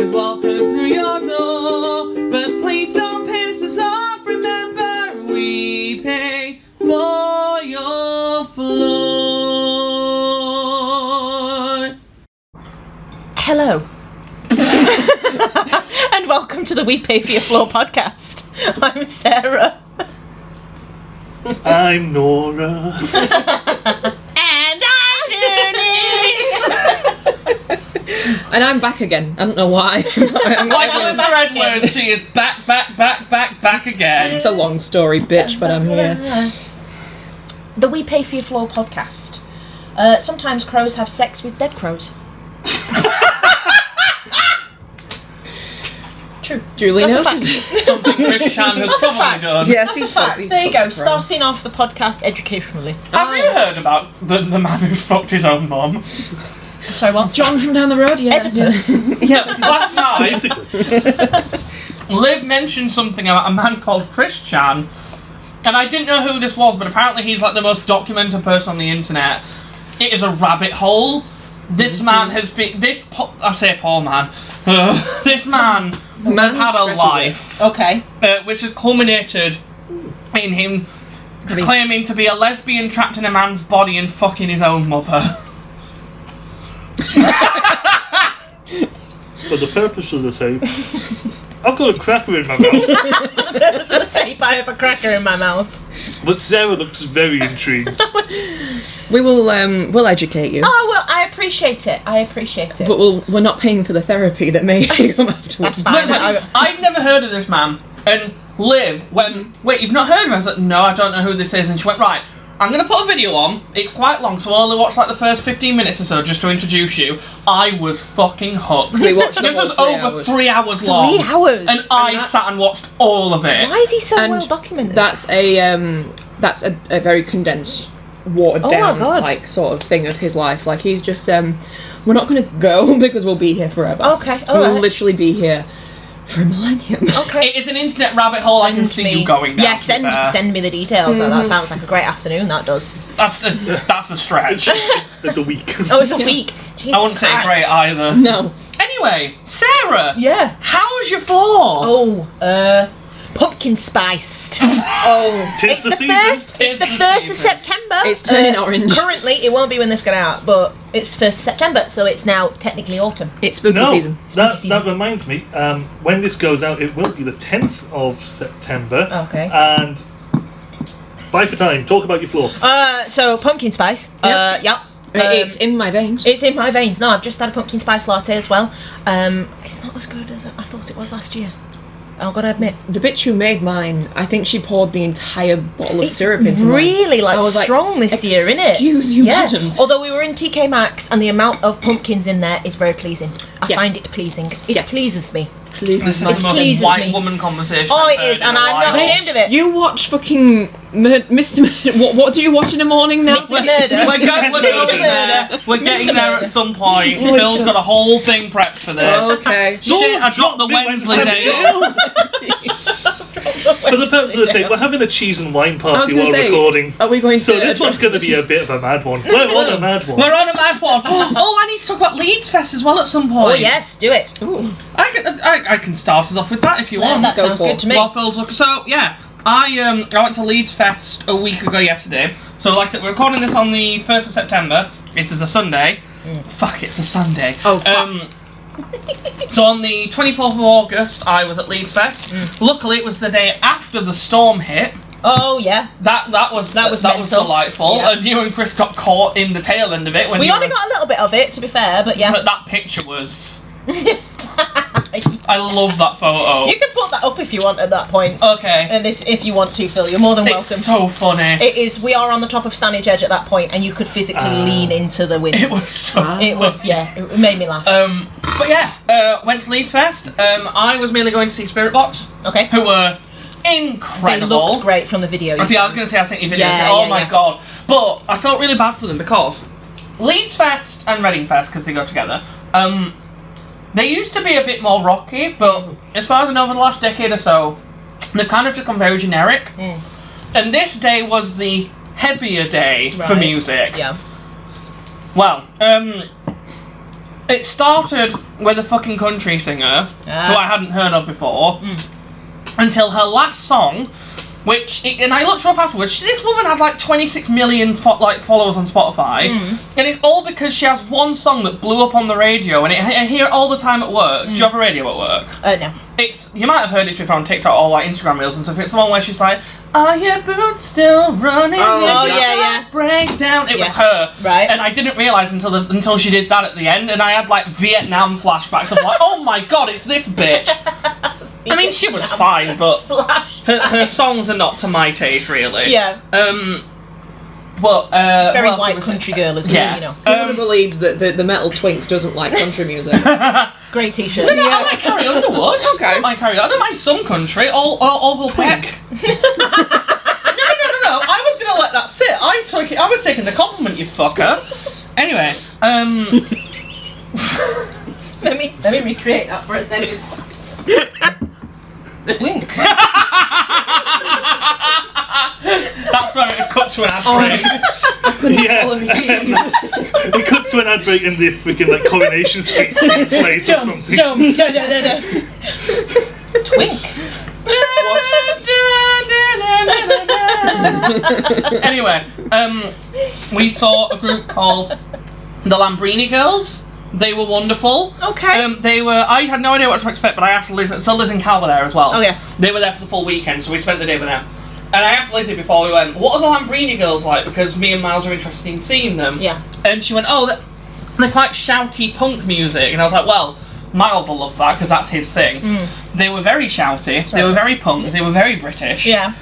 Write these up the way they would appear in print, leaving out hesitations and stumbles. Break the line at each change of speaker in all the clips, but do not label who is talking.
always welcome through your door, but please don't piss us off. Remember, we pay for your floor.
Hello. And welcome to the We Pay For Your Floor podcast. I'm Sarah.
I'm Nora.
And I'm Denise.
And I'm back again. I don't know why.
Like Alice Redwood, she is back again.
It's a long story, bitch, but I'm here.
The We Pay For Your Floor podcast. Sometimes crows have sex with dead crows. True.
Julie
That's a
knows.
fact.
Something Chris Chan has
That's a
probably
fact.
done.
Yes,
That's a
he's
fact.
he's
There you go.
fucking wrong.
Starting off the podcast educationally.
Have you heard about the man who's fucked his own mum?
Sorry, what?
John from down the road, yeah.
Oedipus.
Yeah.
Last night,
Basically.
Liv mentioned something about a man called Chris Chan, and I didn't know who this was, but apparently he's like the most documented person on the internet. It is a rabbit hole. This man has been I say poor man. This man has had a life,
Okay.
which has culminated in him claiming to be a lesbian trapped in a man's body and fucking his own mother.
For the purpose of the tape, I've got a cracker in my mouth,
There's a tape. I have a cracker in my mouth.
but Sarah looks very intrigued.
We'll educate you.
Oh, well, I appreciate it.
But we're not paying for the therapy that may come afterwards.
That's fine.
Listen, I'd never heard of this man, and Liv went, wait, you've not heard of him? I was like, no, I don't know who this is, and she went, right, I'm going to put a video on. It's quite long, so I'll only watch like the first 15 minutes or so just to introduce you. I was fucking hooked.
We watched the
This
whole
was
3
over
hours.
3 hours long.
3 hours?
And I sat and watched all of it.
Why is he so
And
well documented?
That's a very condensed, watered
Oh my
down
God.
like sort of thing of his life. Like he's just we're not gonna go because we'll be here forever.
Okay, all
We'll
right.
literally be here for a millennium.
Okay.
It is an internet rabbit hole. I can see you going down.
Yeah,
to there.
send me the details. That sounds like a great afternoon. That does.
That's a stretch.
It's a week.
Oh, it's a week. Jesus
I wouldn't say
Christ.
great either.
No.
Anyway, Sarah.
Yeah.
How was your floor?
Pumpkin spiced.
Oh,
Tis the season.
It's the 1st of
season.
September.
It's turning orange.
Currently, it won't be when this goes out, but it's 1st of September, so it's now technically autumn.
it's spooky
No,
season.
that reminds me. When this goes out, it will be the 10th of September.
Okay.
And bye for time. Talk about your floor.
So pumpkin spice.
Yep.
Yeah.
It's in my veins.
It's in my veins. No, I've just had a pumpkin spice latte as well. It's not as good as I thought it was last year. I've got to admit.
The bitch who made mine, I think she poured the entire bottle of syrup into mine.
really
I was like,
strong this year, innit?
Excuse you,
Yeah.
madam.
Although we were in TK Maxx and the amount of pumpkins in there is very pleasing. I
Yes.
find it pleasing. It
Yes.
pleases me.
Please,
This is
It
the most
pleases
white
me.
woman conversation.
Oh,
I've
it
heard
is,
in
and
a
I'm not
while.
ashamed of it.
You watch fucking Mr. What do you watch in the morning now?
Mr. Murder.
We're getting
Mr.
there.
Murder.
We're getting
Mr.
there
Murder.
at some point.
Oh,
Phil's
God.
got a whole thing prepped for this.
Okay.
Shit, I dropped the Wednesday day off.
For the purpose of the tape, we're having a cheese and wine
I was
party
gonna
while
say,
recording.
are we going to?
So this one's going to be a bit of a mad one. We're on a mad one.
We're on a mad one. Oh, I need to talk about Leeds Fest as well at some point.
Oh, yes, do it.
Ooh.
I can start us off with that if you want.
That
Go
sounds
for
good
it.
to me.
While Phil's looking. So, yeah. I went to Leeds Fest a week ago yesterday. So, like I said, we're recording this on the 1st of September. It is a Sunday. Fuck, it's a Sunday.
Oh, fuck.
So on the 24th of August, I was at Leeds Fest. Luckily, it was the day after the storm hit.
Oh, yeah.
That was
mental.
delightful.
Yeah.
And you and Chris got caught in the tail end of it. When
We
you
only got a little bit of it, to be fair, but yeah.
But that picture was. I love that photo.
You can put that up if you want at that point.
Okay.
And this, if you want to, Phil, you're more than welcome.
It's so funny.
It is. We are on the top of Stanage Edge at that point, and you could physically lean into the wind.
It was so.
It was, yeah. It made me laugh.
But yeah, went to Leeds Fest. I was merely going to see Spirit Box,
Okay.
who were
They
incredible.
looked great from the video.
I was going to say I sent you videos.
Yeah,
oh
yeah,
my
yeah.
god! But I felt really bad for them because Leeds Fest and Reading Fest, because they go together. They used to be a bit more rocky, but as far as I know, over the last decade or so, they've kind of become very generic. And this day was the heavier day for
Right.
music.
Yeah.
Well, It started with a fucking country singer who I hadn't heard of before, until her last song, and I looked her up afterwards. This woman had like 26 million followers on Spotify, and it's all because she has one song that blew up on the radio, and I hear it all the time at work. Do you have a radio at work?
No.
You might have heard it before on TikTok or like Instagram reels and stuff. It's the one where she's like, "Are your boots still running?"
Oh, yeah.
Break down. It was her,
right?
And I didn't realise until she did that at the end, and I had like Vietnam flashbacks of like, "Oh my god, it's this bitch." I mean, she was fine, but her songs are not to my taste, really.
Yeah.
But
very white country girl, isn't it? You know.
Who believes that the metal twink doesn't like country music?
Great t-shirt.
No, I like Carrie Underwood.
Okay.
I like Carrie. I don't mind some country. All will pick. No. I was gonna let that sit. I was taking the compliment, you fucker. Anyway,
let me recreate that for a second.
Wink. That's where it cut to an ad break.
I couldn't swallow my cheese.
It cuts to an ad break and the freaking like Coronation Street plays or something.
Twink.
Anyway, we saw a group called the Lambrini Girls. They were wonderful.
Okay.
I had no idea what to expect, but I asked Liz. So Liz and Cal were there as well.
Oh yeah.
They were there for the full weekend, so we spent the day with them. And I asked Lizzie before we went, "What are the Lambrini Girls like?" Because me and Miles are interested in seeing them.
Yeah.
And she went, "Oh, they're quite shouty punk music." And I was like, "Well, Miles will love that because that's his thing." They were very shouty. They were very punk. They were very British.
Yeah.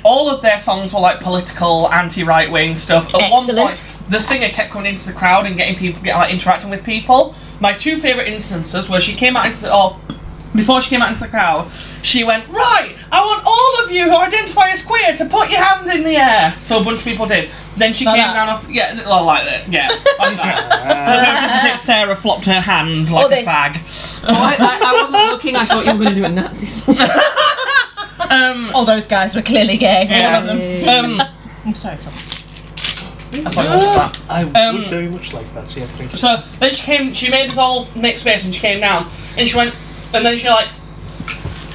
All of their songs were like political, anti-right wing stuff. At one
Excellent.
point, the singer kept coming into the crowd and interacting with people. My two favourite instances were before she came out into the crowd, she went, "Right, I want all of you who identify as queer to put your hand in the air." So a bunch of people did. Then she came down off, like that, like that. Sarah flopped her hand like a fag.
I wasn't looking, I thought you were going to do a Nazi song.
All those guys were clearly gay.
Yeah.
All of them. I'm sorry, Phil.
I would very much like that, yes, thank you.
So then she made us all make space and she came down and she went, and then she like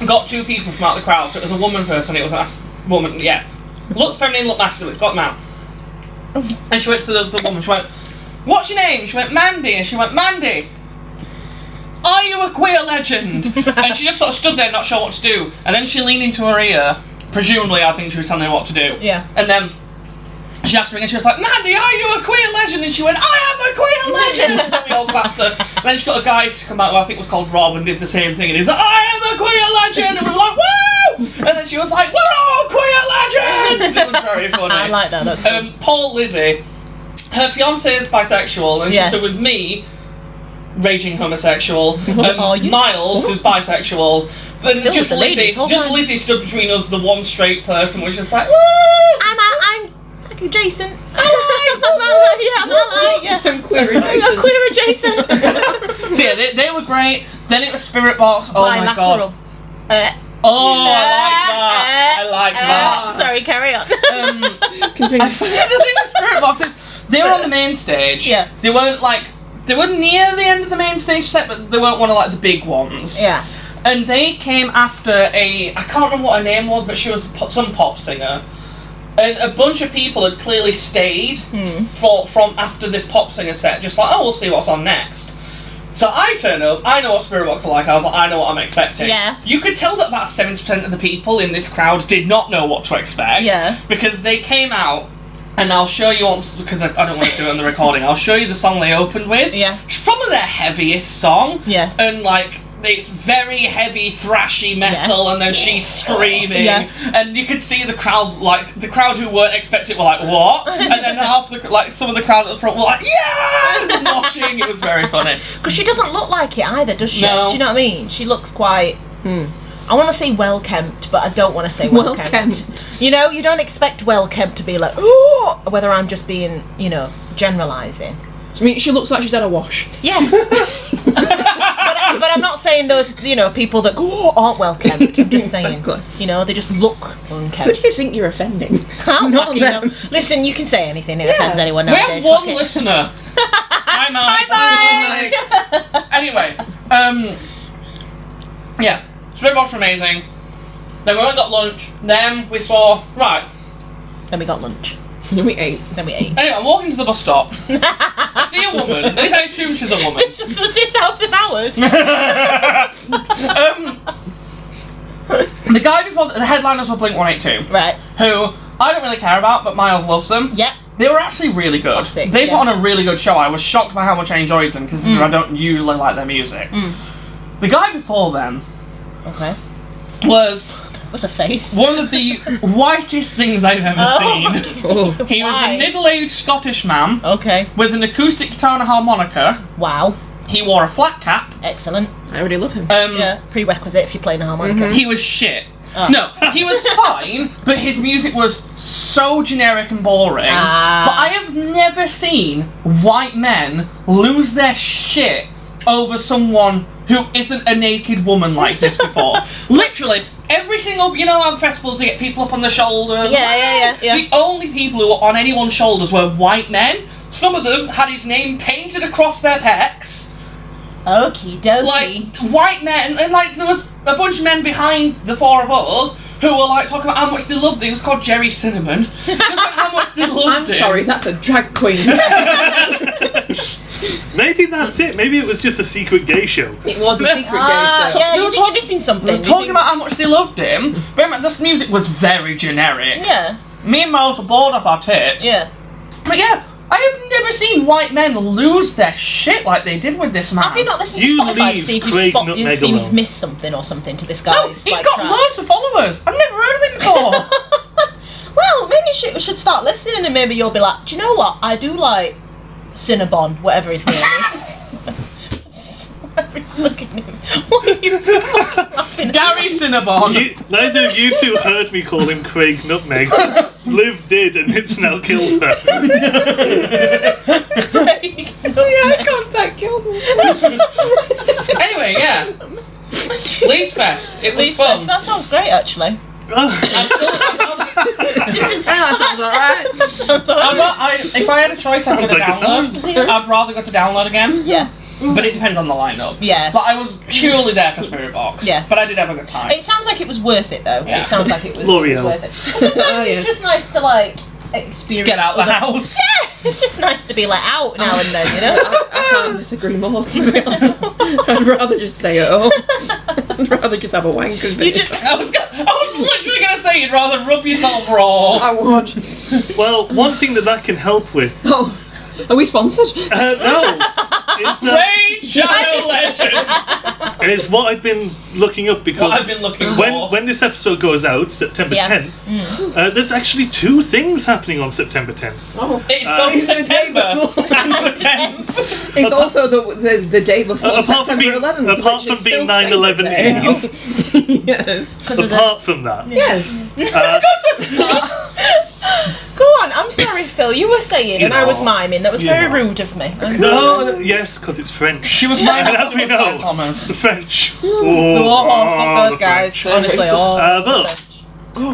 got two people from out the crowd, so it was a woman person, it was a woman, looked feminine, looked masculine, got them out. And she went to the woman, she went, "What's your name?" She went, "Mandy," and she went, "Mandy, are you a queer legend?" And she just sort of stood there not sure what to do, and then she leaned into her ear, presumably I think she was telling her what to do.
Yeah.
And then she asked her again, she was like, "Mandy, are you a queer legend?" And she went, "I am a queer legend!" And we all clapped her. And then she got a guy to come out who I think was called Rob and did the same thing. And he's like, "I am a queer legend!" And we were like, "Woo!" And then she was like, "We're all queer legends!" It was very funny.
I like that, that's
Paul Lizzie, her fiance is bisexual, and she stood with me, raging homosexual, Miles, who's bisexual, and just Lizzie stood between us, the one straight person, was just like, "Woo!"
I'm Jason. I'm
queer adjacent.
queer adjacent.
So yeah, they were great. Then it was Spirit Box. Oh my god. I like that.
Sorry, carry on.
Continue.
The thing with Spirit Box is they were on the main stage.
Yeah.
They were near the end of the main stage set, but they weren't one of like the big ones.
Yeah.
And they came after I can't remember what her name was, but she was some pop singer. And a bunch of people had clearly stayed from after this pop singer set, just like, "Oh, we'll see what's on next." So I turn up, I know what Spirit Box are like, I was like, I know what I'm expecting.
Yeah.
You could tell that about 70% of the people in this crowd did not know what to expect.
Yeah.
Because they came out, and I'll show you once, because I don't want to do it on the recording, I'll show you the song they opened with.
Yeah.
It's probably their heaviest song.
Yeah.
And like, it's very heavy, thrashy metal, and then she's screaming, and you could see the crowd who weren't expecting it were like, "What?" And then some of the crowd at the front were like, "Yeah!" Watching. It was very funny.
Because she doesn't look like it either, does she?
No.
Do you know what I mean? She looks quite. I want to say well kempt, but I don't want to say well kempt. You know, you don't expect well kempt to be like, "Oh," whether I'm just being, generalising.
I mean, she looks like she's had a wash.
Yeah. But I'm not saying those, people that aren't well kept. I'm just saying, they just look unkempt.
Who do you think you're offending?
Not them. Listen, you can say anything that offends anyone
We
nowadays.
have one listener. Hi, Mike.
Hi, Mike.
Yeah, Spirit Box were amazing. Then we went and got lunch. Then we saw, right.
Then we got lunch.
Then we ate.
Anyway, I'm walking to the bus stop. I see a woman. At least I assume she's a woman.
Was this out of hours?
The guy before the headliners were Blink-182.
Right.
Who I don't really care about, but Miles loves them.
Yep.
They were actually really good.
Classic,
They
yeah.
put on a really good show. I was shocked by how much I enjoyed them, considering I don't usually like their music. The guy before them
Okay.
was
What's a face?
one of the whitest things I've ever seen.
Oh.
He was
Why?
a middle-aged Scottish man
Okay.
with an acoustic guitar and a harmonica.
Wow.
He wore a flat cap.
Excellent.
I already love him.
Yeah. Prerequisite if you're playing a harmonica.
He was shit.
Oh.
No, he was fine, but his music was so generic and boring.
Ah.
But I have never seen white men lose their shit over someone who isn't a naked woman like this before. Literally, every single, you know, on festivals they get people up on their shoulders.
Yeah.
The only people who were on anyone's shoulders were white men. Some of them had his name painted across their pecs.
Okie dokie.
Like, white men, and like, there was a bunch of men behind the four of us who were like talking about how much they loved it. He was called Jerry Cinnamon. Just like how much they loved
I'm
him.
sorry, that's a drag queen.
Maybe that's it. Maybe it was just a secret gay show.
It was a secret game show.
Yeah,
They
you
were
think you're missing something.
They were
You
talking
think-
about how much they loved him, but remember, this music was very generic.
Yeah.
Me and Miles were bored off our tits.
Yeah.
But yeah, I have never seen white men lose their shit like they did with this man.
Have you not listened
You
to Spotify to
leave
see if
Craig
you've,
Nutmeg
see if
alone.
you've missed something or something to this guy's
No, he's
like,
got
track?
loads of followers. I've never heard of him before.
Well, maybe you should start listening and maybe you'll be like, do you know what? I do like Cinnabon, whatever his name is. Whatever his fucking name is. What are you two fucking laughing at?
Gary Cinnabon.
Neither of you two heard me call him Craig Nutmeg. Liv did, and it's now killed her.
Craig.
Eye contact killed me.
Anyway, yeah. Leeds Fest. It was
Leeds
fun.
Fest, that sounds great actually.
I'm still,
That sounds alright.
That sounds alright.
if I had a choice, I'd go to
Sounds like a
download. I'd rather go to download again.
Yeah.
But it depends on the lineup.
Yeah.
But I was purely there for Spirit Box.
Yeah.
But I did have a good time.
It sounds like it was worth it though.
Yeah.
It sounds like it was
L'Oreal.
worth it. Sometimes it's
yes.
just nice to like experience.
Get out the
other-
house.
Yeah, it's just nice to be let out now and then, you know.
I can't disagree more, to be honest. I'd rather just stay at home. I'd rather just have a wank and
You
finish.
just-
I was literally going to say you'd rather rub yourself raw.
I would.
Well, one thing that can help with.
Oh, are we sponsored?
No! It's,
Raid Shadow Legends.
and it's what I've been looking up because
What I've been looking for.
when this episode goes out, September
Yeah.
10th, there's actually two things happening on September 10th.
Oh.
It's both
It's the day
September
before.
and the 10th.
It's also the day before
Apart from
September
being-
11th.
apart
which
from
is
being
still
9/11
Saint Day.
Eve.
Yes.
Because of the.
Apart from that,
Yes.
Go on, I'm sorry, Phil. You were saying,
You
and I was
know.
miming. That was
You
very
know.
rude of me.
no, yes, because it's French.
She was my
And as we know,
Thomas.
the French.
Oh, fuck those
the
guys.
French.
Honestly,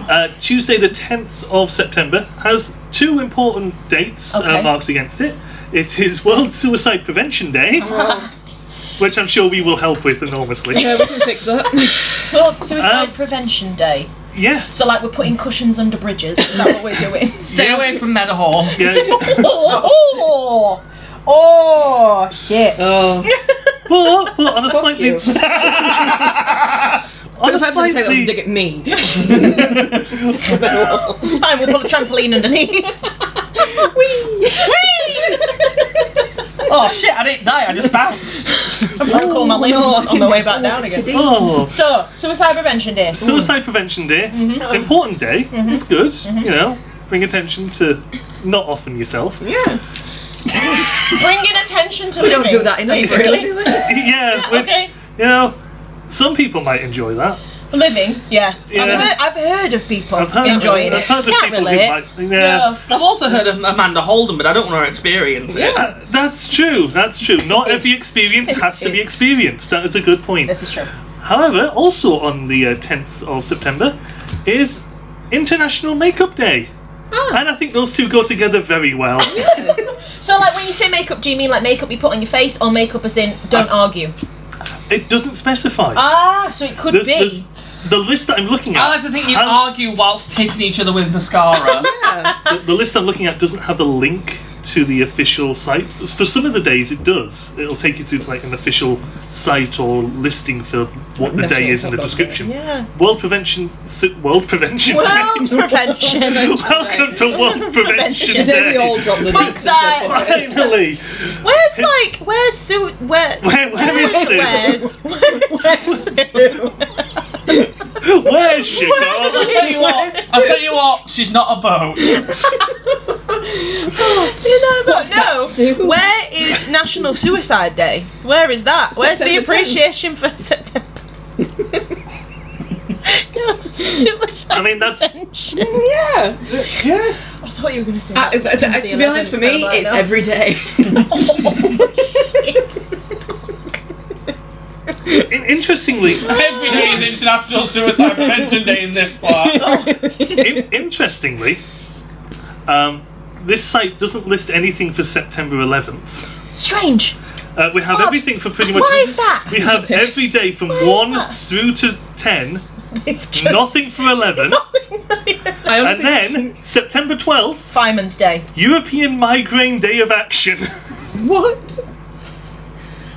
But Tuesday the 10th of September has two important dates
Okay.
marked against it. It is World Suicide Prevention Day, which I'm sure we will help with enormously.
Yeah, we can fix that.
Well, Suicide Prevention Day.
Yeah,
So, like, we're putting cushions under bridges. Is that what we're doing?
Stay away from Meadowhall.
yeah.
Oh, shit.
Oh.
But on a
Fuck
slightly...
you.
on
For
a
the purpose of saying that was a
slightly...
dig at me.
It's fine, we'll put a trampoline underneath.
Oh shit, I didn't die, I just bounced.
I broke all my limbs
no, I
on the way back
can
down
walk
again.
today.
Oh,
So, Suicide Prevention Day.
Suicide Prevention Day. Important day. It's good, you know. Bring attention to not offing yourself.
Yeah.
Bringing attention to
We don't
living,
do that in the
basically.
do we?
Yeah, which,
okay.
you know, some people might enjoy that.
Living, yeah.
Yeah.
I've heard of people
I've heard,
enjoying
I've
it.
heard of
Can't
people
relate.
who might... Yeah.
I've also heard of Amanda Holden, but I don't want to experience it.
That's true. That's true. Not every experience has to be experienced. That is a good point.
This is true.
However, also on the 10th of September is International Makeup Day. And I think those two go together very well.
So, like, when you say makeup, do you mean like makeup you put on your face, or makeup as in don't argue?
It doesn't specify.
So it could be.
There's the list that I'm looking at.
I like to think you
has-
argue whilst hitting each other with mascara.
The list I'm looking at doesn't have a link to the official sites. For some of the days it does. It'll take you through to like an official site or listing for what the day is in the description.
Yeah.
World Prevention
World Prevention.
Welcome to World Prevention
The day we all
Day.
drop the
Fuck
beats
that.
and stuff.
Finally.
Where's Sue? Where
Where is Sue?
Where's Sue?
Where's Chicago?
I'll tell you what, she's not a boat.
No.
Sue?
Where is National Suicide Day? Where is that? Where's the
September 10th.
appreciation for September? Suicide
I mean, that's
prevention.
Yeah.
yeah.
I thought you were going to say.
To be honest, for me, it's every day.
Interestingly,
Every day is International Suicide Prevention Day in this part.
interestingly, this site doesn't list anything for September 11th.
Strange.
We have
Odd.
everything for pretty much.
Why is that?
We have every day from
Why is
1
that?
through to 10.
Just-
Nothing for 11.
I
And
honestly,
then September 12th,
Fireman's Day.
European Migraine Day of Action.
what?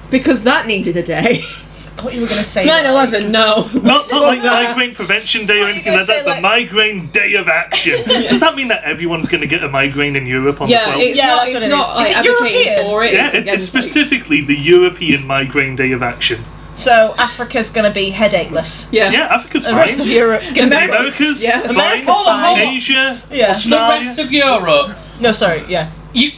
Because that needed a day.
I thought you were going to say
9/11, no.
Not like
that.
Migraine Prevention Day or
What are you
anything
gonna
like that.
say,
The
like-
Migraine Day of Action. Does that mean that everyone's going to get a migraine in Europe on
Yeah,
the 12th?
it's
Yeah,
not.
that's
It's
what it
not
is.
like
Is it
advocating
European?
for it.
Yeah, it's
against, like-
specifically the European Migraine Day of Action.
So Africa's going to be headacheless.
Yeah.
Yeah, Africa's
The
fine.
rest of Europe's going to
The
be.
Americas,
Yeah.
fine.
America's
Hold on, hold on.
Asia,
Yeah.
The
Australia.
rest of Europe.
No, sorry. Yeah.
You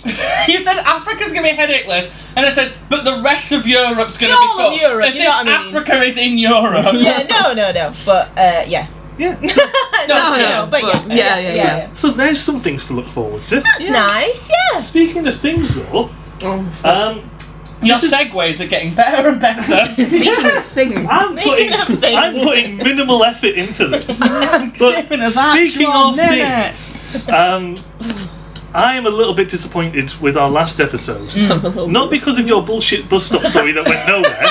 said Africa's gonna be headacheless, and I said, but the rest of Europe's gonna
All
be
of
fucked.
Europe,
As
you
if
know what I mean?
Africa is in Europe.
Yeah. No. But yeah.
Yeah.
No. But yeah.
Yeah.
So there's some things to look forward to.
That's nice. Yeah.
Speaking of things though,
Your segues are getting better and better.
Speaking of things,
I'm
Speaking of things.
putting minimal effort into this. But
Sipping of
speaking
actual
of
minutes.
things, I am a little bit disappointed with our last episode. Not because of your bullshit bus stop story that went nowhere.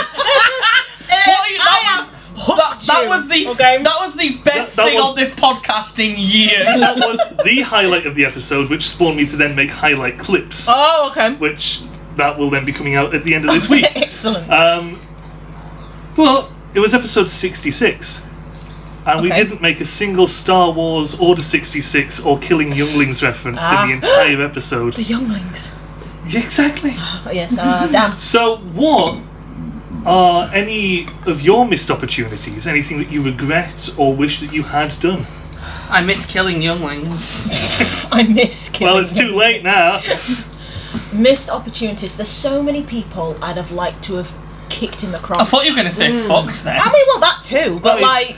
That was the best
That
thing
was-
on this podcast in years.
That was the highlight of the episode, which spawned me to then make highlight clips,
Oh, okay.
which that will then be coming out at the end of this week.
Excellent.
Well, it was episode 66. And we
Okay.
didn't make a single Star Wars Order 66 or Killing Younglings reference in the entire episode.
The younglings.
Yeah, exactly.
Oh, yes. Damn.
So, what are any of your missed opportunities? Anything that you regret or wish that you had done?
I miss killing younglings.
I miss killing.
Well, it's too late now.
Missed opportunities. There's so many people I'd have liked to have kicked in the crotch.
I thought you were going to say fucks then.
I mean, well, that too, but
I mean,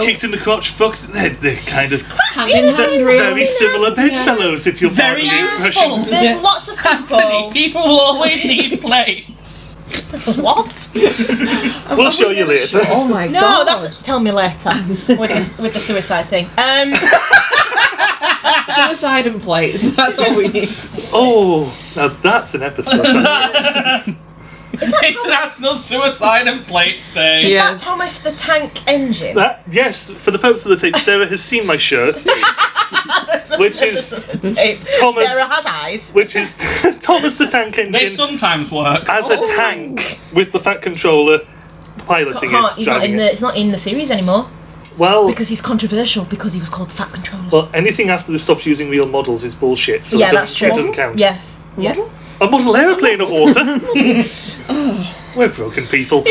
kicked
in the crotch, fucks, they're kind of
hand in hand, really.
very similar bedfellows, if you're
Very
pardon the expression.
useful.
There's lots of people.
Anthony, people will always need plates.
What?
We'll show you later.
Oh my
No,
god.
that's tell me later with the suicide thing.
Suicide and plates. That's all we need.
Oh, now that's an episode.
International Suicide and Plates Day.
Is
Yeah.
that Thomas the Tank Engine?
Yes, for the purpose of the tape, Sarah has seen my shirt, which is Thomas-
Sarah has eyes.
which is Thomas the Tank
They
Engine
sometimes work.
as a tank with the Fat Controller piloting it,
He's not
driving
in
it.
the. It's not in the series anymore
Well,
because he's controversial because he was called Fat Controller.
well, anything after they stopped using real models is bullshit, so
yeah,
it,
that's true.
it doesn't count.
Yes. Yeah.
A model aeroplane of water. We're broken people.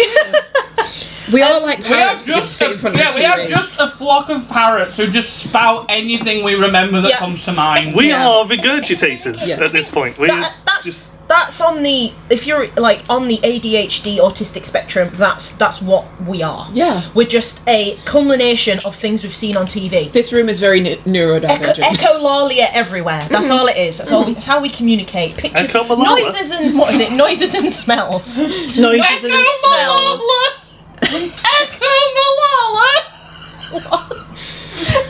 We are like
We have
parrots who
just
sit in front of the
we have
TV.
just a flock of parrots who just spout anything we remember that
Yeah.
comes to mind.
We
Yeah.
are regurgitators
Yes.
at this point. We
That's on the if you're like on the ADHD autistic spectrum. That's what we are.
Yeah.
We're just a culmination of things we've seen on TV.
This room is very neurodivergent.
Echolalia everywhere. That's all it is. That's all. That's how we communicate. Pictures,
Echolalia?
noises, and what is it? Noises and smells.
Noises and smells.
Echolalia!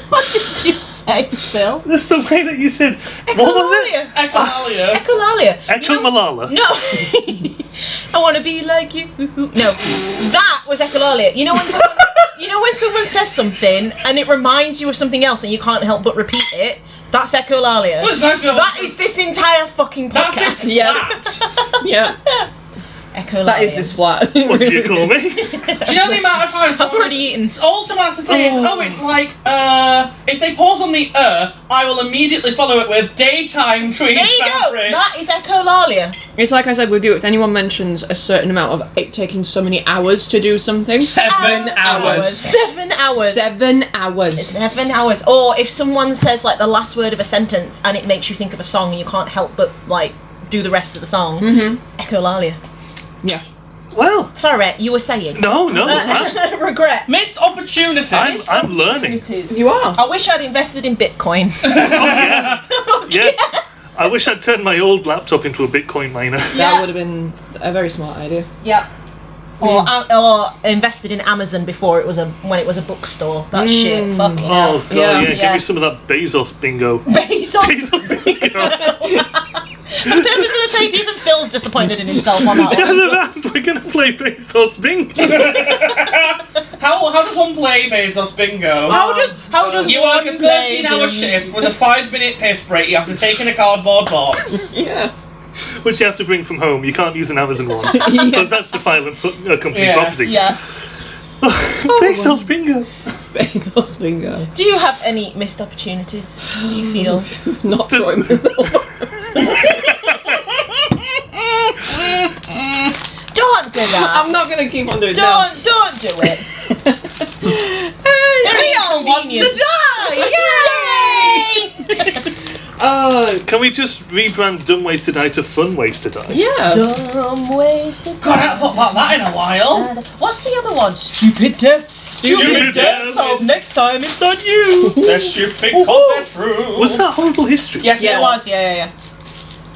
What did you say? say, Phil?
That's the way that you said. What was it?
Echolalia.
Echolalia.
Echolalia.
Malala.
No. I want to be like you. No. That was echolalia. You know when someone says something and it reminds you of something else and you can't help but repeat it? That's echolalia.
Well, it's nice to be able
That
to-
is this entire fucking podcast.
That's this flat.
Yeah.
Echolalia.
That is this flat.
What do you call me?
Do you know the amount of times
I've already eaten.
all someone has to say is, it's like, if they pause on the I will immediately follow it with daytime tweed
There you
fabric.
go. That is echolalia.
It's like I said with you, if anyone mentions a certain amount of it taking so many hours to do something.
7 hours.
7 hours.
7 hours.
7 hours. Or if someone says like the last word of a sentence and it makes you think of a song and you can't help but like do the rest of the song. Echolalia.
Yeah.
Well,
Sorry, Rhett, you were saying.
no.
Regret.
Missed opportunities.
I'm learning.
You are.
I wish I'd invested in Bitcoin.
Yeah. I wish I'd turned my old laptop into a Bitcoin miner.
That would have been a very smart idea.
Yeah. Or invested in Amazon before it was when it was a bookstore. That shit. Fucking hell.
Oh god,
Yeah.
give me some of that Bezos bingo.
Bezos.
Bingo.
The purpose of the tape, even Phil's disappointed in himself on that one.
Gather round, we're gonna play Bezos bingo.
How does one play Bezos bingo?
How does
You
one
work a
play
13-hour shift with a 5-minute piss break. You have to take in a cardboard box.
Yeah.
Which you have to bring from home. You can't use an Amazon one. Because that's defiling company
Yeah.
property.
Yeah.
Bezos bingo.
Bezos bingo.
Do you have any missed opportunities? Do you feel?
Not throwing myself.
Don't do that.
I'm not gonna keep on doing that.
Don't do it.
We all want to die! Yay!
Can we just rebrand Dumb Ways to Die to Fun Ways to Die?
Yeah.
Dumb ways to
God, I haven't thought about that in a while.
What's the other one? Stupid deaths.
Stupid deaths.
So next time it's not you.
They're stupid because they're true.
Was that Horrible History?
Yes,
Yeah,
it
it
was.
was. Yeah.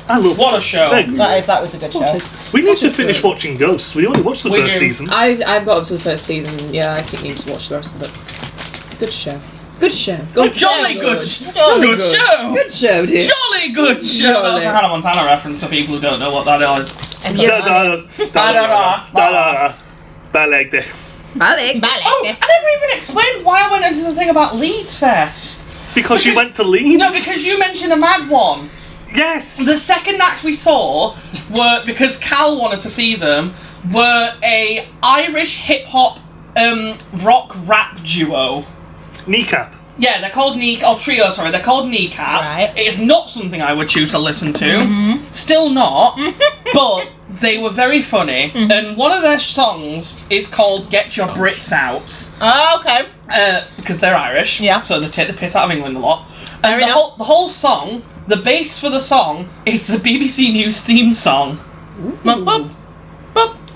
I love
What a show.
That was a good show.
We need to finish watching Ghosts. We only watched the
We
first
do.
season.
I've got up to the first season. Yeah, I think you need to watch the rest of it. Good show. Good show.
Jolly good.
Jolly
Good show.
Good show, dear.
Jolly good show. That was a Hannah Montana reference for people who don't know what that is.
Like this.
Ballet.
Oh, I never even explained why I went into the thing about Leeds Fest.
Because you went to Leeds?
No, because you mentioned a mad one.
Yes!
The second act we saw were, because Cal wanted to see them, were a Irish hip-hop rock rap duo.
Kneecap.
Yeah, they're called trio, sorry, they're called Kneecap.
Right.
It is not something I would choose to listen to. Still not. But they were very funny. And one of their songs is called Get Your Brits Out.
Oh, okay.
Because they're Irish.
Yeah.
So they take the piss out of England a lot.
Fair
And the
enough.
whole song, the bass for the song, is the BBC News theme song.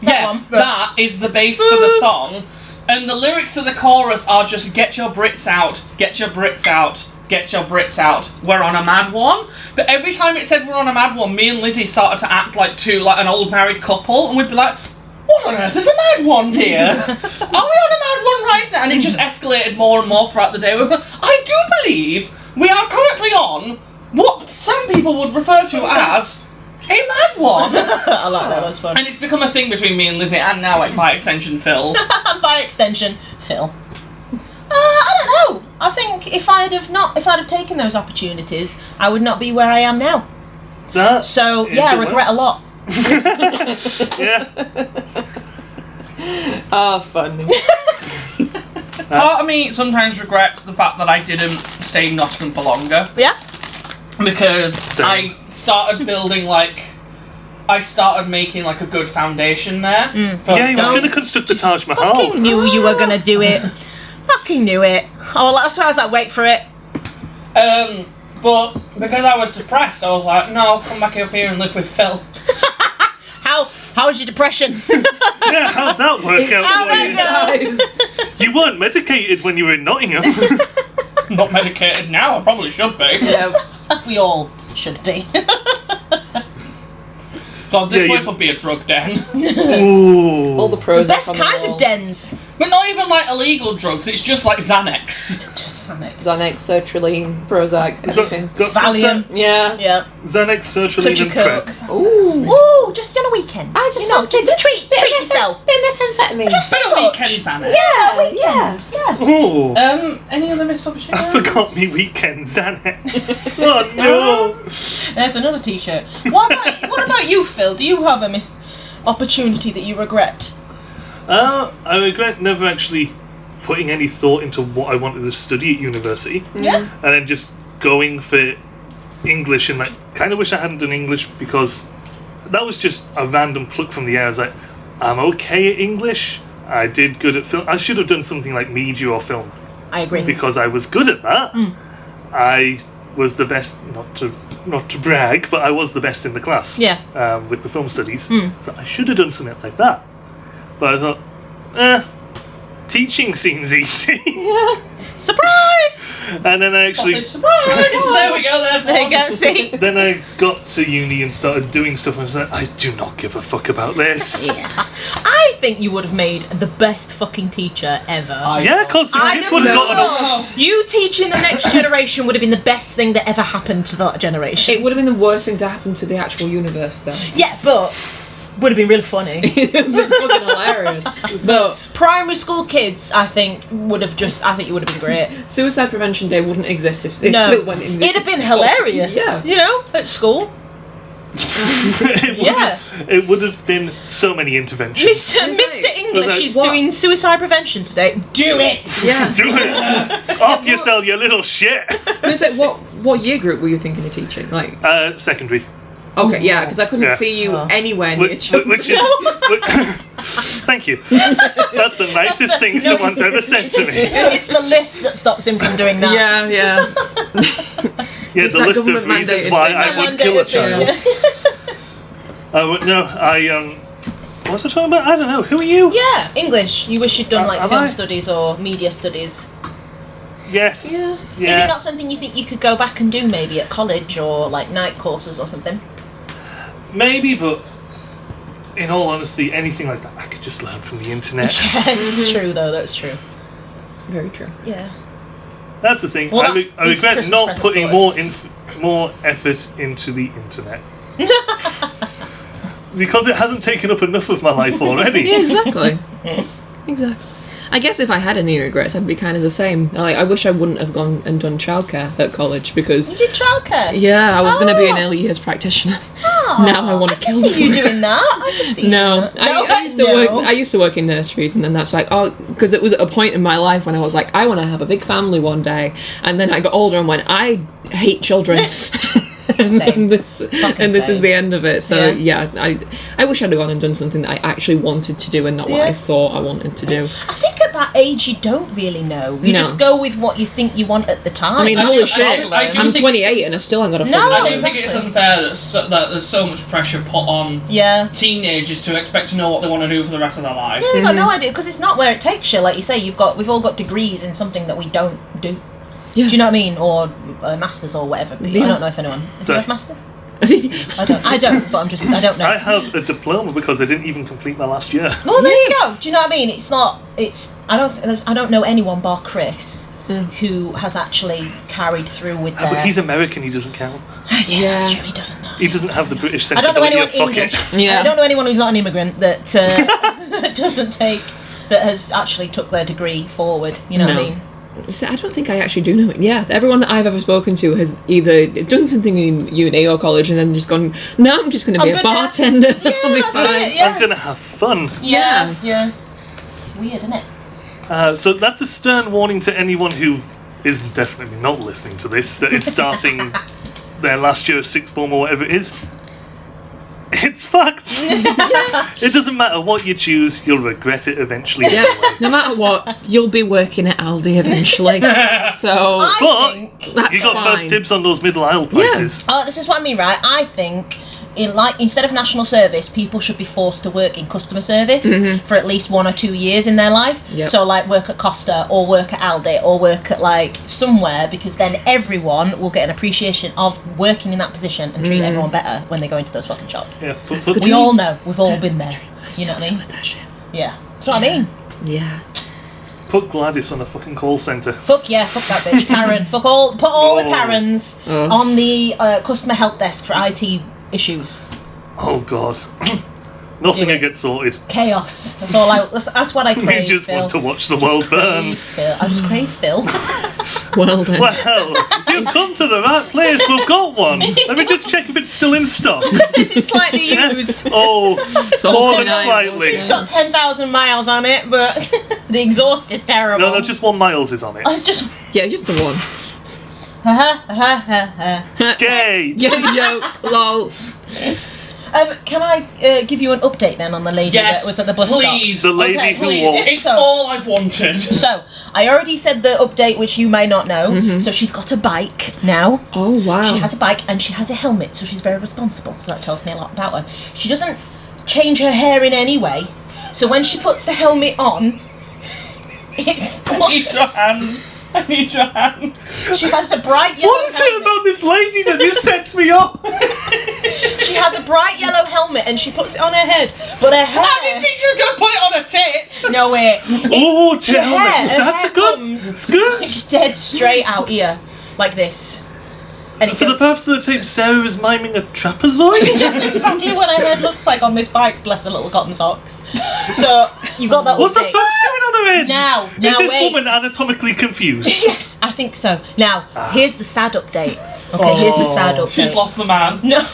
That is the bass for the song. And the lyrics to the chorus are just get your Brits out, get your Brits out, get your Brits out, we're on a mad one. But every time it said we're on a mad one, me and Lizzie started to act like an old married couple, and we'd be like, what on earth is a mad one, dear? Are we on a mad one right now? And it just escalated more and more throughout the day. I do believe we are currently on what some people would refer to as a mad one.
I like that. That's fun.
And it's become a thing between me and Lizzie, and now, like, by extension, Phil.
By extension, Phil. I don't know. I think if I'd have taken those opportunities, I would not be where I am now.
That
So
is
yeah, I
a
regret a lot.
Yeah.
Funny.
Part of me sometimes regrets the fact that I didn't stay in Nottingham for longer.
Yeah.
Because
Same.
I started building, I started making, a good foundation there.
Yeah, he was going to construct the Taj Mahal.
Fucking knew you were gonna do it. Fucking knew it. Oh, that's why I was like, wait for it.
But because I was depressed, I was like, no, I'll come back up here and live with Phil.
How's your depression?
Yeah, how'd that work out
How'd
for
that
you?
go?
You weren't medicated when you were in Nottingham.
Not medicated now, I probably should be.
Yeah.
We all should be.
God, this
Yeah,
place would be a drug den.
Ooh.
All the pros.
Best kind of dens.
But not even illegal drugs, it's just Xanax.
Xanax, sertraline, Prozac, everything.
Got some
Valium.
Yeah.
Yeah.
Xanax, sertraline,
Could you
and
cook?
Prep.
Ooh.
Ooh, just on a weekend.
I just
you know,
wanted
to treat yourself.
Bit of methamphetamine.
Just
Been
a
a
touch.
weekend, Xanax.
Yeah, a weekend. Yeah.
Ooh.
Any other missed opportunities?
I forgot me weekend Xanax. Oh no.
There's another T-shirt. What about you, Phil? Do you have a missed opportunity that you regret?
I regret never actually putting any thought into what I wanted to study at university,
Yeah.
and then just going for English, and like kind of wish I hadn't done English because that was just a random pluck from the air. I was like, I'm okay at English. I did good at film. I should have done something like media or film
I agree.
because I was good at that.
Mm.
I was the best, not to brag, but I was the best in the class.
Yeah.
With the film studies,
Mm.
so I should have done something like that. But I thought, teaching seems easy.
Surprise!
And then I actually,
Sausage surprise! There we go, there's
There you
one.
go. See.
then I got to uni and started doing stuff, and I was like, I do not give a fuck about this.
I think you would have made the best fucking teacher ever.
Yeah, because
I
kids would have
don't
gotten
know. You teaching the next generation would have been the best thing that ever happened to that generation.
It would have been the worst thing to happen to the actual universe, though.
Yeah, but would have been really funny.
Fucking hilarious. But
Primary school kids, I think, would have just. I think you would have been great.
Suicide Prevention Day wouldn't exist if
No,
it went in the...
it'd have been hilarious.
Yeah.
You know, at school.
It would have been so many interventions.
Mr. English is
what?
doing suicide prevention today. Do it.
Yeah.
Do it. Off yourself, you little shit.
It's like, what year group were you thinking of teaching? Like,
Secondary.
okay, yeah, because I couldn't
Yeah.
see you
Oh.
anywhere near children.
Which is. Thank you. That's the nicest thing
No,
someone's ever said to me.
It's the list that stops him from doing that.
Yeah, yeah.
Yeah,
It's
the
that
list of
government
reasons
mandated
why
thing.
I would kill a child. No, what was I talking about? I don't know. Who are you?
Yeah, English. You wish you'd done like
Am
film
I?
studies or media studies.
Yes.
Yeah.
Is it
Yeah.
not something you think you could go back and do maybe at college or like night courses or something?
Maybe, but in all honesty, anything like that, I could just learn from the internet.
Yeah, it's true though. That's true.
Very true.
Yeah.
That's the thing.
Well,
I
that's
regret
Christmas
not
present
putting
sorted.
more effort into the internet. Because it hasn't taken up enough of my life already.
Yeah, exactly. Exactly. I guess if I had any regrets, I'd be kind of the same. Like, I wish I wouldn't have gone and done childcare at college because,
You did childcare.
yeah, I was going to be an
Oh.
early years practitioner.
Oh,
Now I wanna
I can
kill
see you
them.
doing that. I can see.
No,
that.
I used to work. I used to work in nurseries, and then that's like, oh, because it was at a point in my life when I was like, I want to have a big family one day, and then I got older and went, I hate children.
Same.
This is
same.
the end of it. So
Yeah.
I wish I'd have gone and done something that I actually wanted to do and not what
Yeah.
I thought I wanted to do.
I think at that age you don't really know. You
No.
just go with what you think you want at the time.
I mean,
I
holy
do-
shit!
I do
I'm
think
28 and I still haven't got a
No,
fucking
I
clue.
do think it's
exactly.
unfair that there's so much pressure put on
yeah.
teenagers to expect to know what they want to do for the rest of their life.
Yeah, you've got no idea because it's not where it takes you. Like you say, we've all got degrees in something that we don't do.
Yeah.
Do you know what I mean? Or masters or whatever. But
Yeah.
I don't know if anyone. Do
So-
you have masters? I don't. But I don't know.
I have a diploma because I didn't even complete my last year.
Well, there you go. Do you know what I mean? It's not. It's. I don't know anyone bar Chris who has actually carried through with
But
their.
he's American, he doesn't count.
Yeah, that's true. He doesn't know.
He doesn't have the British
I don't know
sensibility
anyone
of fuck
English.
it.
Yeah.
I don't know anyone who's not an immigrant that that doesn't take that has actually took their degree forward. You know what I
No.
mean?
So I don't think I actually do know it. Yeah, everyone that I've ever spoken to has either done something in uni or college and then just gone, no, I'm just going to be
I'm
a
good now."
bartender.
Yeah,
I'll be
that's
fine.
it, yeah.
I'm gonna have fun.
Yeah. Weird, isn't it?
So that's a stern warning to anyone who is definitely not listening to this, that is starting their last year of sixth form or whatever it is. It's fucked. It doesn't matter what you choose, you'll regret it eventually.
Yeah,
anyway.
no matter what, you'll be working at Aldi eventually. So
I
But-
think.
that's
You got
fine.
first dibs on those middle aisle prices.
Oh, this is what I mean, right? I think instead of national service, people should be forced to work in customer service for at least 1 or 2 years in their life.
Yep.
So like work at Costa or work at Aldi or work at like somewhere, because then everyone will get an appreciation of working in that position and treat everyone better when they go into those fucking shops.
Yeah,
That's
but
good.
We all know, we've all
That's
been
the
there.
dream. I
You
still
know what I
deal
mean?
with that shit.
Yeah. That's what I mean.
Yeah.
Put Gladys on a fucking call centre.
Fuck yeah, fuck that bitch, Karen. Put all the Karens on the customer help desk for IT issues.
Oh god. Nothing will get sorted.
Chaos. That's what I crave.
We just
Phil.
want to watch the world burn.
I just crave Phil.
Well then.
Well, you've come to the right place. We've got one. Let me just check if it's still in stock.
Is it slightly used?
Oh, more than slightly.
It's got 10,000 miles on it, but the exhaust is terrible.
No, just 1 miles is on it.
Oh, it's just...
Yeah, just the one.
Gay!
Yeah, joke. Lol.
Can I give you an update then on the lady that was at the bus
please.
stop?
The lady who walked.
It's all I've wanted.
So, I already said the update, which you may not know. So she's got a bike now.
Oh, wow.
She has a bike and she has a helmet, so she's very responsible. So that tells me a lot about her. She doesn't change her hair in any way. So when she puts the helmet on, it's...
I need your hand. I need your hand.
She has a bright yellow
What is it about this lady that just sets me off?
She has a bright yellow helmet and she puts it on her head. But her hair...
I didn't think she was going to put it on her tits.
No way.
Oh, helmets.
her
That's
hair
a good.
comes-
It's good.
It's dead straight out here. Like this. And it
For the
goes...
purpose of the tape, Sarah is miming a trapezoid.
That's exactly what her head looks like on this bike. Bless her little cotton socks. So, you got that
What's the
update.
socks doing on her head?
Now,
Is this
wait.
woman anatomically confused?
Yes, I think so. Now, here's the sad update. Okay, here's the sad update.
She's lost the man.
No.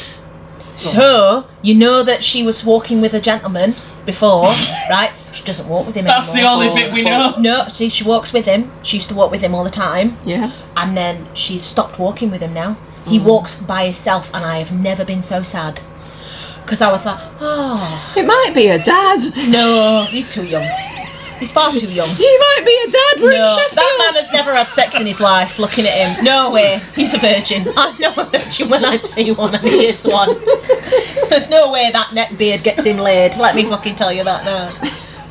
So, you know that she was walking with a gentleman before, right? She doesn't walk with him
That's the
anymore.
only bit we know.
No, see, she walks with him. She used to walk with him all the time.
Yeah.
And then she's stopped walking with him now. He walks by himself, and I have never been so sad. Because I was like, oh.
It might be a dad.
No, he's too young. He's far too young.
He might be a dad. We're in
No,
Sheffield.
that man has never had sex in his life. Looking at him, no way. He's a virgin. I know a virgin when I see one, and he is one. There's no way that neck beard gets him laid. Let me fucking tell you that now.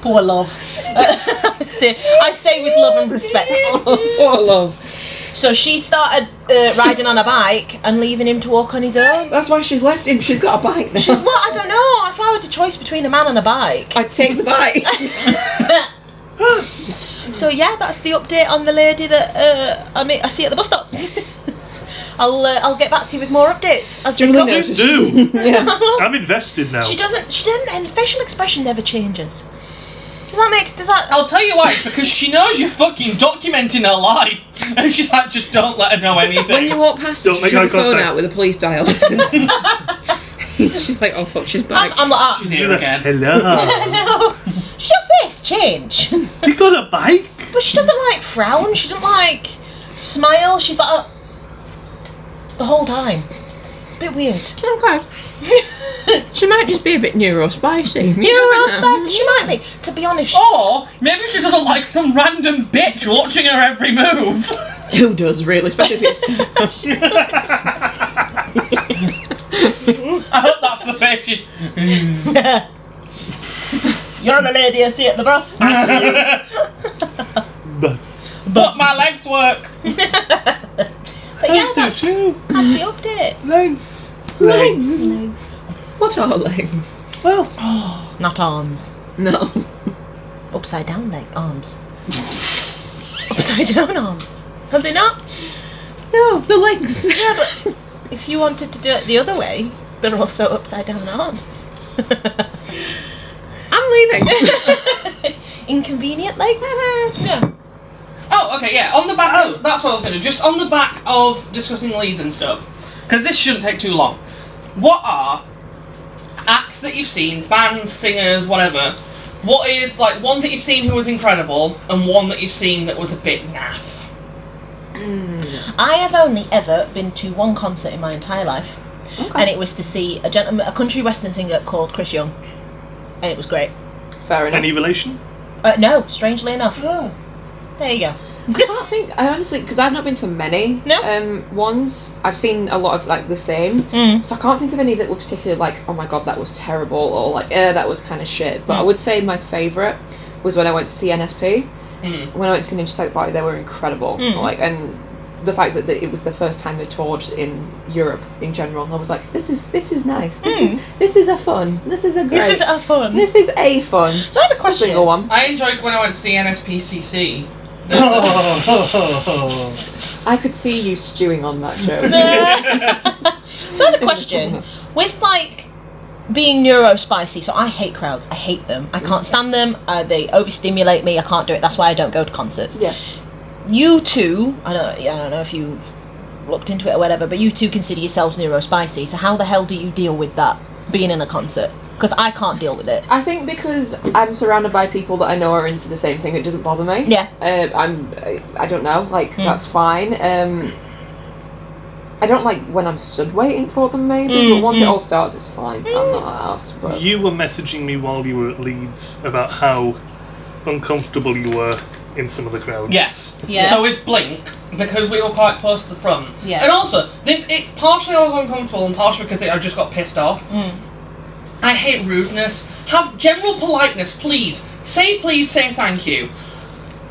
Poor love. I say with love and respect.
What a love.
So she started riding on a bike and leaving him to walk on his own.
That's why she's left him. She's got a bike now.
Well, I don't know. If I had a choice between a man and a bike.
I'd take the bike.
So yeah, that's the update on the lady that I see at the bus stop. I'll get back to you with more updates as they come.
Please do.
Yeah.
I'm invested now.
She doesn't, and facial expression never changes. Does that?
I'll tell you why, because she knows you're fucking documenting her life. And she's like, just don't let her know anything.
When you walk past her,
Don't
she
make
should
eye
have phone
contact.
out with a police dial. She's like, oh fuck, she's back.
I'm like,
She's here again.
Hello.
no, shut this, change.
You got a bike?
But she doesn't like frown. She doesn't like smile. She's like the whole time. Bit weird.
Okay. She might just be a bit neurospicy.
Neurospicy. She might be. To be honest.
Or maybe she doesn't like some random bitch watching her every move.
Who does really? Especially if it's.
I hope that's the face she...
You're the lady I see at the bus.
Bus.
But my legs work.
But yeah, that's
too.
the update.
Legs.
Legs. What are legs?
Well,
Not arms.
No.
Upside down arms. Upside down arms. Have they not?
No, the legs.
Yeah, but if you wanted to do it the other way, they're also upside down arms.
I'm leaving.
Inconvenient legs? No.
Oh, okay, yeah, on the back... Oh, that's what I was going to do. Just on the back of discussing Leeds and stuff. Because this shouldn't take too long. What are acts that you've seen, bands, singers, whatever, what is, like, one that you've seen who was incredible, and one that you've seen that was a bit naff?
I have only ever been to one concert in my entire life, and it was to see a country western singer called Chris Young, and it was great.
Fair enough.
any relation?
No, strangely enough. There you go.
I can't think. I honestly, because I've not been to many ones. I've seen a lot of like the same, so I can't think of any that were particularly like, oh my god, that was terrible, or like, that was kind of shit. But I would say my favourite was when I went to see NSP. When I went to see Ninja Tech Party, they were incredible. Like, and the fact that it was the first time they toured in Europe in general. I was like, this is nice. This is a fun. This is a great.
This is a fun.
This is a fun.
So I have a question.
Go on.
I enjoyed when I went to see NSPCC.
I could see you stewing on that joke.
So I have a question. With like being neurospicy, so I hate crowds. I hate them. I can't stand them. They overstimulate me. I can't do it. That's why I don't go to concerts.
Yeah.
You two, I don't know if you've looked into it or whatever, but you two consider yourselves neurospicy. So how the hell do you deal with that being in a concert? Because I can't deal with it.
I think because I'm surrounded by people that I know are into the same thing, it doesn't bother me.
Yeah.
I don't know, like, that's fine. I don't like when I'm stood waiting for them, maybe, but once it all starts, it's fine. I'm not asked. But
You were messaging me while you were at Leeds about how uncomfortable you were in some of the crowds.
Yes.
Yeah.
So with Blink, because we were quite close to the front.
Yeah.
And also, it's partially I was uncomfortable and partially because I just got pissed off. I hate rudeness. Have general politeness, please. Say please, say thank you.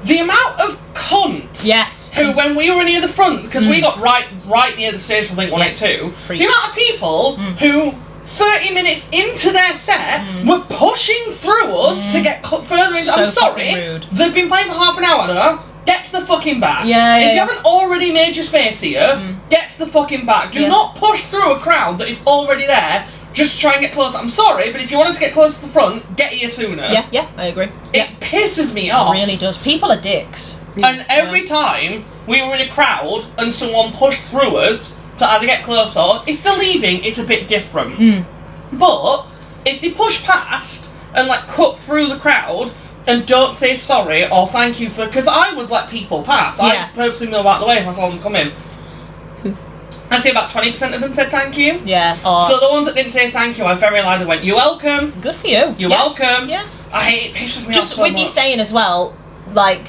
The amount of cunts who, when we were near the front, because we got right near the stage from Blink 182, the amount of people who 30 minutes into their set were pushing through us to get further in. I'm sorry, they've been playing for half an hour now. Get to the fucking back. If you haven't already made your space here, get to the fucking back. Do not push through a crowd that is already there just to try and get closer. I'm sorry, but if you wanted to get closer to the front, get here sooner.
Yeah, I agree.
It pisses me off.
It really does. People are dicks.
And every time we were in a crowd and someone pushed through us to either get closer, if they're leaving, it's a bit different. But if they push past and like cut through the crowd and don't say sorry or thank you for, because I was let people pass. I purposely know about the way if I saw them come in. I'd say about 20% of them said thank you.
Yeah.
So the ones that didn't say thank you, I very loudly went, "You're welcome."
Good for you.
You're welcome.
Yeah.
I hate it. Pisses me off
Just
so
with
much.
you saying as well, like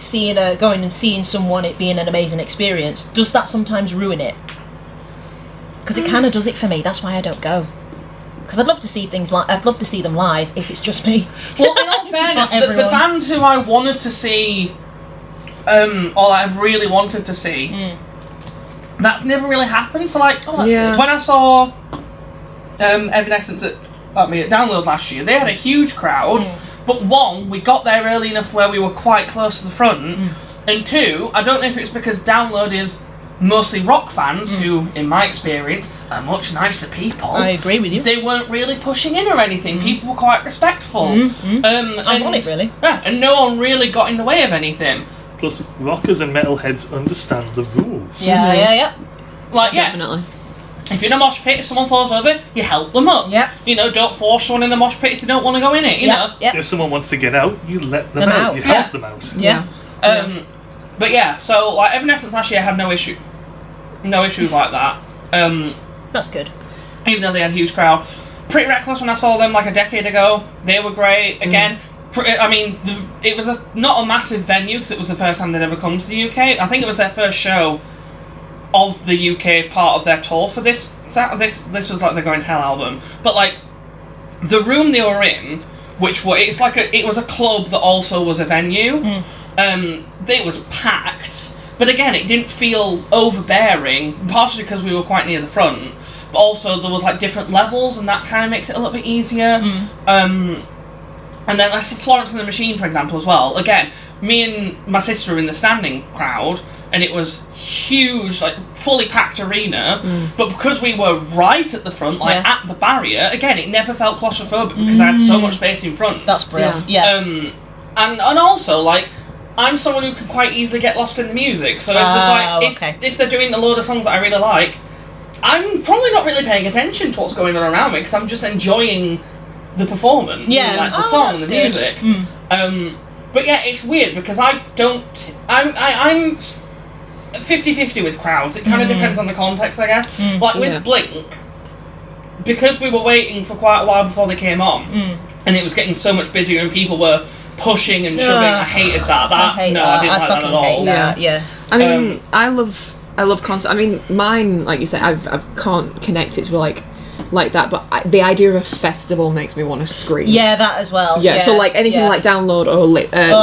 going and seeing someone, it being an amazing experience. Does that sometimes ruin it? Because it kind of does it for me. That's why I don't go. Because I'd love to see things like I'd love to see them live if it's just me.
Well, in all fairness, the bands who I wanted to see, or I've really wanted to see, that's never really happened. So like, when I saw Evanescence at Download last year, they had a huge crowd. But one, we got there early enough where we were quite close to the front, and two, I don't know if it's because Download is mostly rock fans who, in my experience, are much nicer people.
I agree with you.
They weren't really pushing in or anything. People were quite respectful.
Ironic, really.
Yeah, and no one really got in the way of anything.
Plus, rockers and metalheads understand the rules.
Yeah.
Like,
Definitely.
If you're in a mosh pit, if someone falls over, you help them up.
Yeah.
You know, don't force someone in the mosh pit if they don't want to go in it, you know.
Yeah.
If someone wants to get out, you let them out. You help them out.
Yeah.
But yeah, so like Evanescence last year had no issues like that.
That's good.
Even though they had a huge crowd. Pretty Reckless, when I saw them like a decade ago, they were great. Again, it was not a massive venue because it was the first time they'd ever come to the UK. I think it was their first show of the UK part of their tour for this. This was like the Going to Hell album. But like the room they were in, it was a club that also was a venue. It was packed. But again, it didn't feel overbearing, partially because we were quite near the front, but also there was like different levels, and that kind of makes it a little bit easier. And then that's Florence and the Machine, for example, as well. Again, me and my sister were in the standing crowd, and it was huge, like fully packed arena. But because we were right at the front, like at the barrier, again, it never felt claustrophobic because I had so much space in front.
That's brilliant. Yeah.
And also like, I'm someone who can quite easily get lost in the music, so if they're doing a load of songs that I really like, I'm probably not really paying attention to what's going on around me because I'm just enjoying the performance, and, like the song, the music. But yeah, it's weird because I'm 50-50 with crowds. It kind of depends on the context, I guess. Like with Blink, because we were waiting for quite a while before they came on, and it was getting so much busier and people were pushing and shoving. I hated that. I didn't like that at all.
Yeah.
I mean, I love concert. I mean, mine, like you said, I can't connect it to like like that, but the idea of a festival makes me want to scream.
Yeah, that as well.
Yeah, so like anything like Download or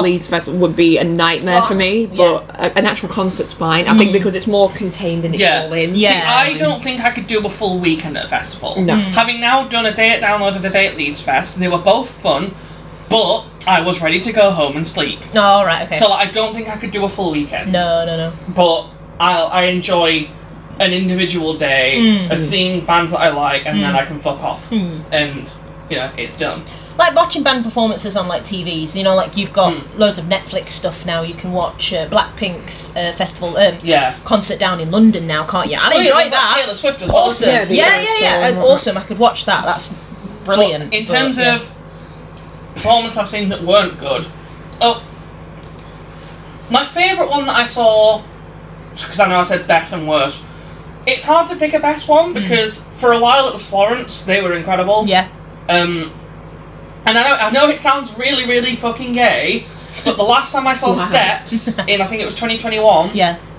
Leeds Festival would be a nightmare for me, but an actual concert's fine. I think because it's more contained and it's all in.
See, I don't think I could do a full weekend at a festival.
No.
Having now done a day at Download and a day at Leeds Fest, they were both fun, but I was ready to go home and sleep.
Oh, right, okay.
So I don't think I could do a full weekend.
No.
But I enjoy an individual day of seeing bands that I like, and then I can fuck off. And, you know, it's done.
Like watching band performances on like TVs, you know, like you've got loads of Netflix stuff now. You can watch Blackpink's festival concert down in London now, can't you? I enjoy that.
Taylor Swift as well.
Awesome. Yeah. It's awesome. I could watch that. That's brilliant.
But in terms of performances I've seen that weren't good, my favourite one that I saw, because I know I said best and worst, it's hard to pick a best one because for a while it was Florence. They were incredible.
Yeah.
And I know it sounds really, really fucking gay, but the last time I saw Steps in, I think it was 2021,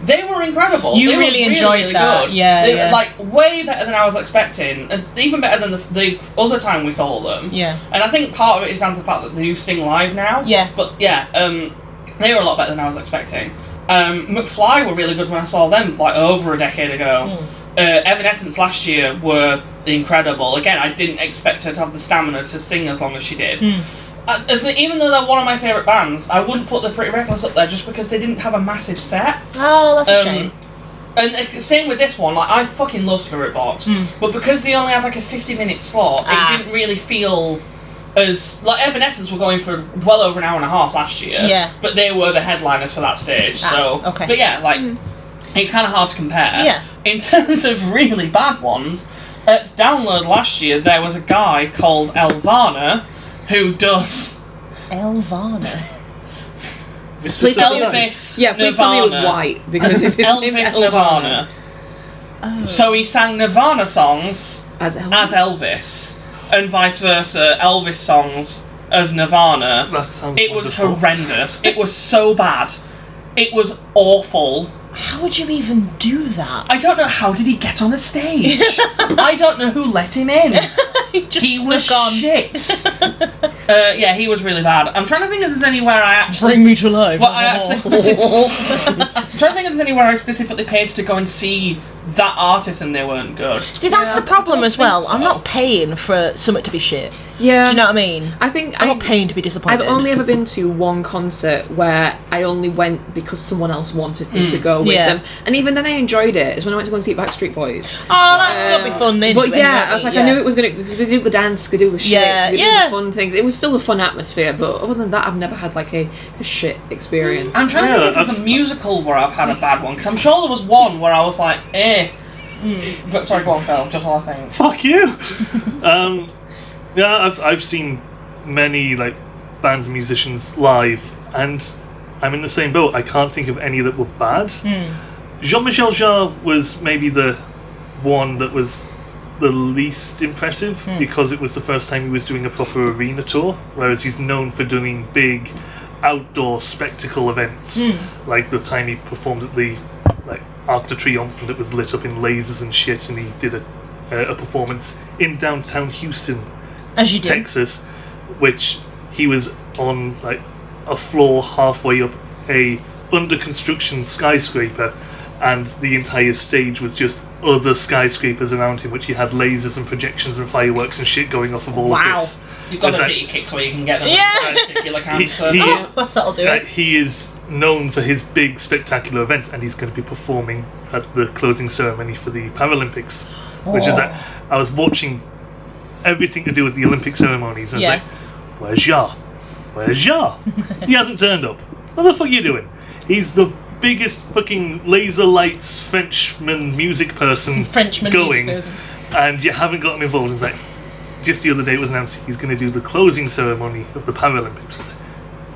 they were incredible.
You
they
really
were
enjoyed that.
Good.
Yeah,
they were like way better than I was expecting, and even better than the other time we saw them.
Yeah.
And I think part of it is down to the fact that they do sing live now.
Yeah.
But they were a lot better than I was expecting. McFly were really good when I saw them like over a decade ago. Evanescence last year were incredible. Again, I didn't expect her to have the stamina to sing as long as she did. Even though they're one of my favourite bands, I wouldn't put the Pretty Reckless up there just because they didn't have a massive set.
Oh, that's a shame.
And same with this one, like I fucking love Spirit Box, but because they only had like a 50-minute slot, it didn't really feel as like Evanescence were going for well over an hour and a half last year.
Yeah.
But they were the headliners for that stage. But yeah, like it's kind of hard to compare.
Yeah.
In terms of really bad ones, at Download last year there was a guy called Elvana who does
Elvana.
Please tell me please tell me it was white because if it's
Elvis Nirvana.
Oh.
So he sang Nirvana songs
as
Elvis, and vice versa, Elvis songs as Nirvana.
That sounds
It was
wonderful.
horrendous. It was so bad. It was awful.
How would you even do that?
I don't know, how did he get on a stage? I don't know who let him in. He was shit. Yeah, he was really bad. I'm trying to think if there's anywhere I actually...
Bring me to life.
Well, I actually specifically... I'm trying to think if there's anywhere I specifically paid to go and see that artist and they weren't good.
See, that's the problem as well. I'm not paying for something to be shit.
Yeah.
Do you know what I mean?
I think
I'm not paying to be disappointed.
I've only ever been to one concert where I only went because someone else wanted me to go with them, and even then I enjoyed it. Is when I went to go and see Backstreet Boys.
Oh, that's gonna be fun then.
But yeah, I was like, I knew it was gonna, because we do the dance, we do the shit, we do the fun things. It was still a fun atmosphere, but other than that, I've never had like a shit experience.
I'm trying to think if there's a musical where I've had a bad one, because I'm sure there was one where I was like, But sorry, go on, Phil, just while I think.
Fuck you! Yeah, I've seen many like bands and musicians live, and I'm in the same boat. I can't think of any that were bad. Jean-Michel Jarre was maybe the one that was the least impressive because it was the first time he was doing a proper arena tour, whereas he's known for doing big outdoor spectacle events, like the time he performed at the Arc de Triomphe and it was lit up in lasers and shit, and he did a performance in downtown Houston, Texas, which he was on like a floor halfway up a under construction skyscraper, and the entire stage was just other skyscrapers around him, which he had lasers and projections and fireworks and shit going off of all of this.
You've got to take your kicks where you can get them. Particular cancer.
That'll do it.
He is known for his big spectacular events, and he's going to be performing at the closing ceremony for the Paralympics, which is that I was watching everything to do with the Olympic ceremonies, and I was like, where's Jarre? Where's Jarre? He hasn't turned up. What the fuck are you doing? He's the biggest fucking laser lights Frenchman music person going, and you haven't gotten involved. It's like, just the other day it was announced he's going to do the closing ceremony of the Paralympics. Like,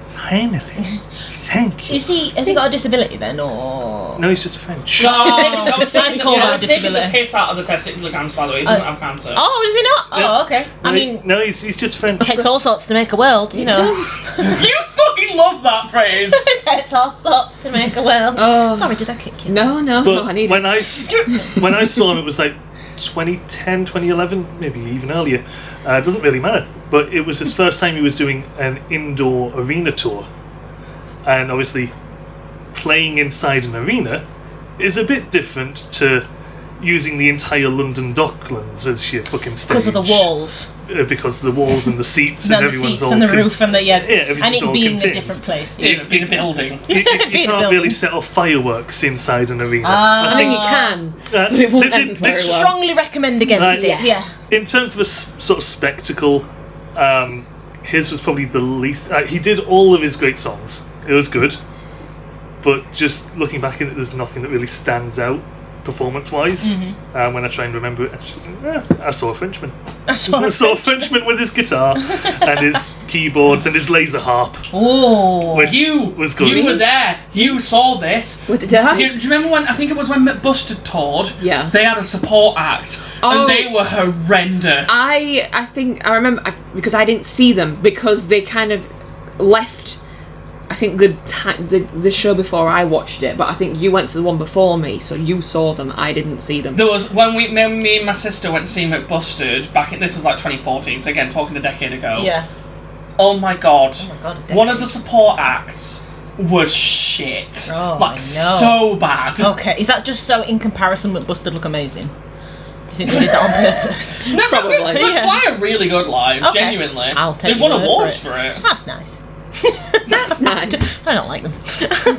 finally, thank you.
Has he got a disability then, or...?
No, he's just French.
No, I was taking
disability.
the piss out of the testicular cancer, by the way. He doesn't have cancer.
Oh, does he not?
No,
oh, okay.
No,
I mean...
No, he's just French.
It takes all sorts to make a world, you know.
You fucking love that phrase!
It takes all sorts to make a world.
Oh.
Sorry, did I kick you?
No,
But
I need
when I saw him, it was like, 2010, 2011, maybe even earlier. It doesn't really matter. But it was his first time he was doing an indoor arena tour. And obviously, playing inside an arena is a bit different to using the entire London Docklands as your fucking stage.
Because of the walls.
Because of the walls and the seats and
the
everyone's
seats
all...
and the roof and the... Yes.
Yeah,
and it
all
being
contained.
a different place.
In a building.
You can't really set off fireworks inside an arena.
I think you can, but it won't end very well.
Strongly recommend against it, yeah.
In terms of a sort of spectacle, his was probably the least... he did all of his great songs. It was good. But just looking back at it, there's nothing that really stands out performance-wise. When I try and remember it, I saw a Frenchman. I saw a Frenchman with his guitar and his keyboards and his laser harp.
Oh,
which was good.
You were there. You saw this.
What, did I?
Do you remember when, I think it was when McBusted toured?
Yeah.
They had a support act.
Oh.
And they were horrendous.
I think I remember because I didn't see them because they kind of left. I think the show before I watched it, but I think you went to the one before me, so you saw them. I didn't see them.
There was when me and my sister went to see McBusted back in, this was like 2014, so again talking a decade ago.
yeah.
Oh my god.
Oh my god.
One of the support acts was shit.
Oh,
like
I know.
so bad.
Okay, is that just so in comparison McBusted look amazing? Do you think they did that on purpose?
No,
Probably.
But Fly are really good live,
Okay.
genuinely.
I'll take
They've won
your word
awards
for
for it.
That's nice.
That's nice.
I don't like them.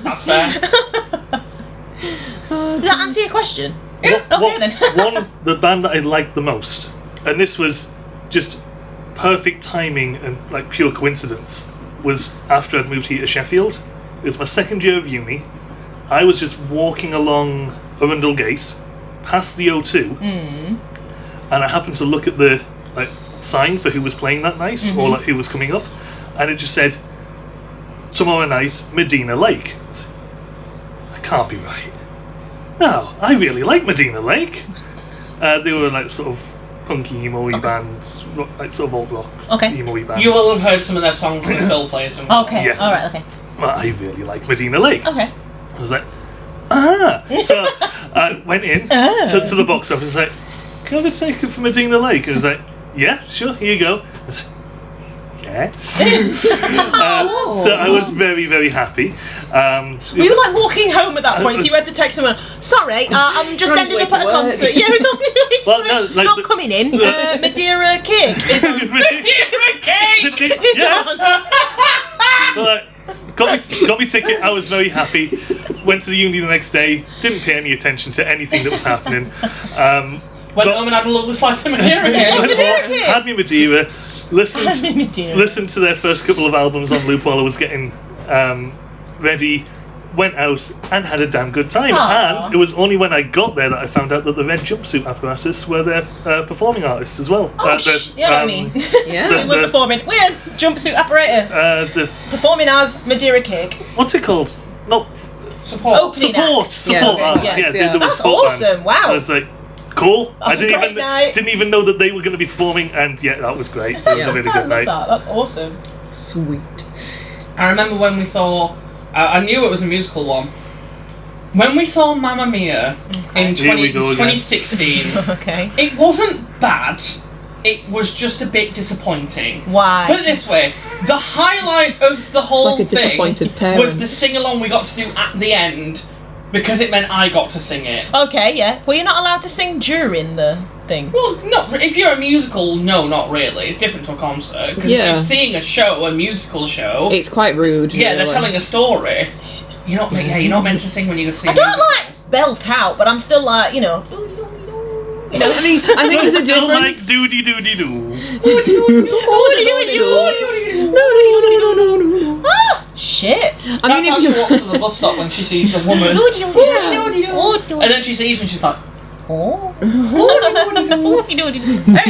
That's fair.
Does that answer your question?
Yeah.
Okay then.
The band that I liked the most, and this was just perfect timing and like pure coincidence, was after I'd moved here to Sheffield. It was my second year of uni. I was just walking along Arundel Gate, past the O2, and I happened to look at the sign for who was playing that night, or who was coming up, and it just said, tomorrow night, Medina Lake. I was like, that can't be right. No, I really like Medina Lake. They were like sort of punky emo-y bands, like sort of alt rock emo-y bands.
You will have heard some of their songs that Phil plays. And
Okay,
Yeah.
alright, okay.
Well, I really like Medina Lake.
Okay.
I was like, So I went in to the box office and was like, can I have a ticket for Medina Lake? And I was like, yeah, sure, here you go. I was like, yes. So I was very, very happy.
Were you like walking home at that point? So you had to text someone, sorry, I'm just
On his
ended
way
up at a
to work.
concert. Yeah, it's
Well, no, like
not
the-
coming in. Madeira Cake is on.
Yeah. But, got me ticket. I was very happy. Went to the uni the next day. Didn't pay any attention to anything that was happening.
Went home and had a lovely slice of Madeira cake.
Madeira cake.
Had me Madeira.
Madeira.
Listened to their first couple of albums on loop while I was getting ready. Went out and had a damn good time.
Aww.
And it was only when I got there that I found out that the red jumpsuit apparatus were their performing artists as well.
Oh, you know what I mean?
Yeah.
We're performing. We're jumpsuit apparatus. Performing as Madeira Cake.
What's it called? No,
Support.
Opening
support
act.
support
Yeah,
artists.
yeah,
They were
That's
support
awesome,
band.
wow.
I was like, cool.
That's a great night.
Didn't even know that they were going to be performing, and yeah, that was great. It was a really
I
good
love
night.
that. That's awesome.
Sweet.
I remember when we saw. I knew it was a musical one. When we saw Mamma Mia in
Here we go again.
2016,
Okay.
it wasn't bad. It was just a bit disappointing.
Why?
Put it this way: the highlight of the whole
Like a
thing
disappointed parent.
was the sing-along we got to do at the end, because it meant I got to sing it.
Okay, yeah. Well, you're not allowed to sing during the thing.
Well, no. If you're a musical, no, not really. It's different to a concert. Because if
Yeah.
you're seeing a show, a musical show,
It's quite rude.
yeah, they're
really.
telling a story. You're not, you're not meant to sing when you go to see.
I don't like belt out, but I'm still like, you know.
I mean, I think there's a
Still like
difference.
doody doody doo.
Ah, shit.
I mean,
That's how
if
she
you
walks to the bus stop when she sees the woman.
Yeah.
And then she sees when she's like,
Oh.
hey,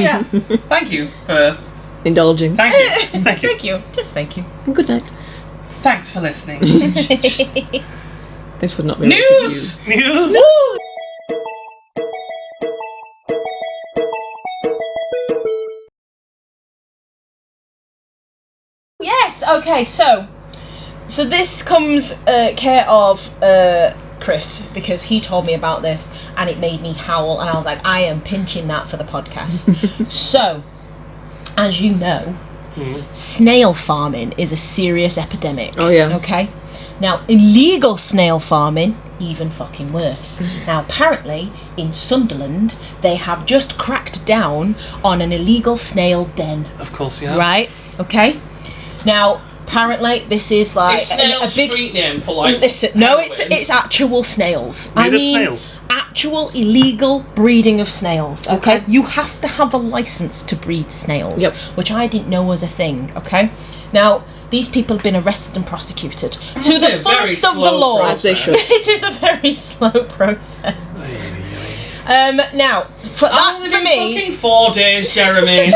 yeah, thank you for,
indulging.
thank you.
Thank you.
Thank you. Just thank you.
Good night.
Thanks for listening.
This would not be
News!
News.
Yes. Okay. So this comes care of Chris, because he told me about this and it made me howl, and I was like, I am pinching that for the podcast. So, as you know, snail farming is a serious epidemic.
Oh, yeah.
Okay? Now, illegal snail farming, even fucking worse. Now, apparently, in Sunderland, they have just cracked down on an illegal snail den.
Of course, yeah.
Right? Okay? Now, apparently, this is like
Is snail
a big
street name for like...
Listen, no,
heroin?
it's actual snails.
Need a snail?
Actual illegal breeding of snails. Okay, you have to have a license to breed snails, which I didn't know was a thing. Okay, now these people have been arrested and prosecuted to the fullest of the law.
As they should.
It is a very slow process. Now, for me,
fucking 4 days, Jeremy.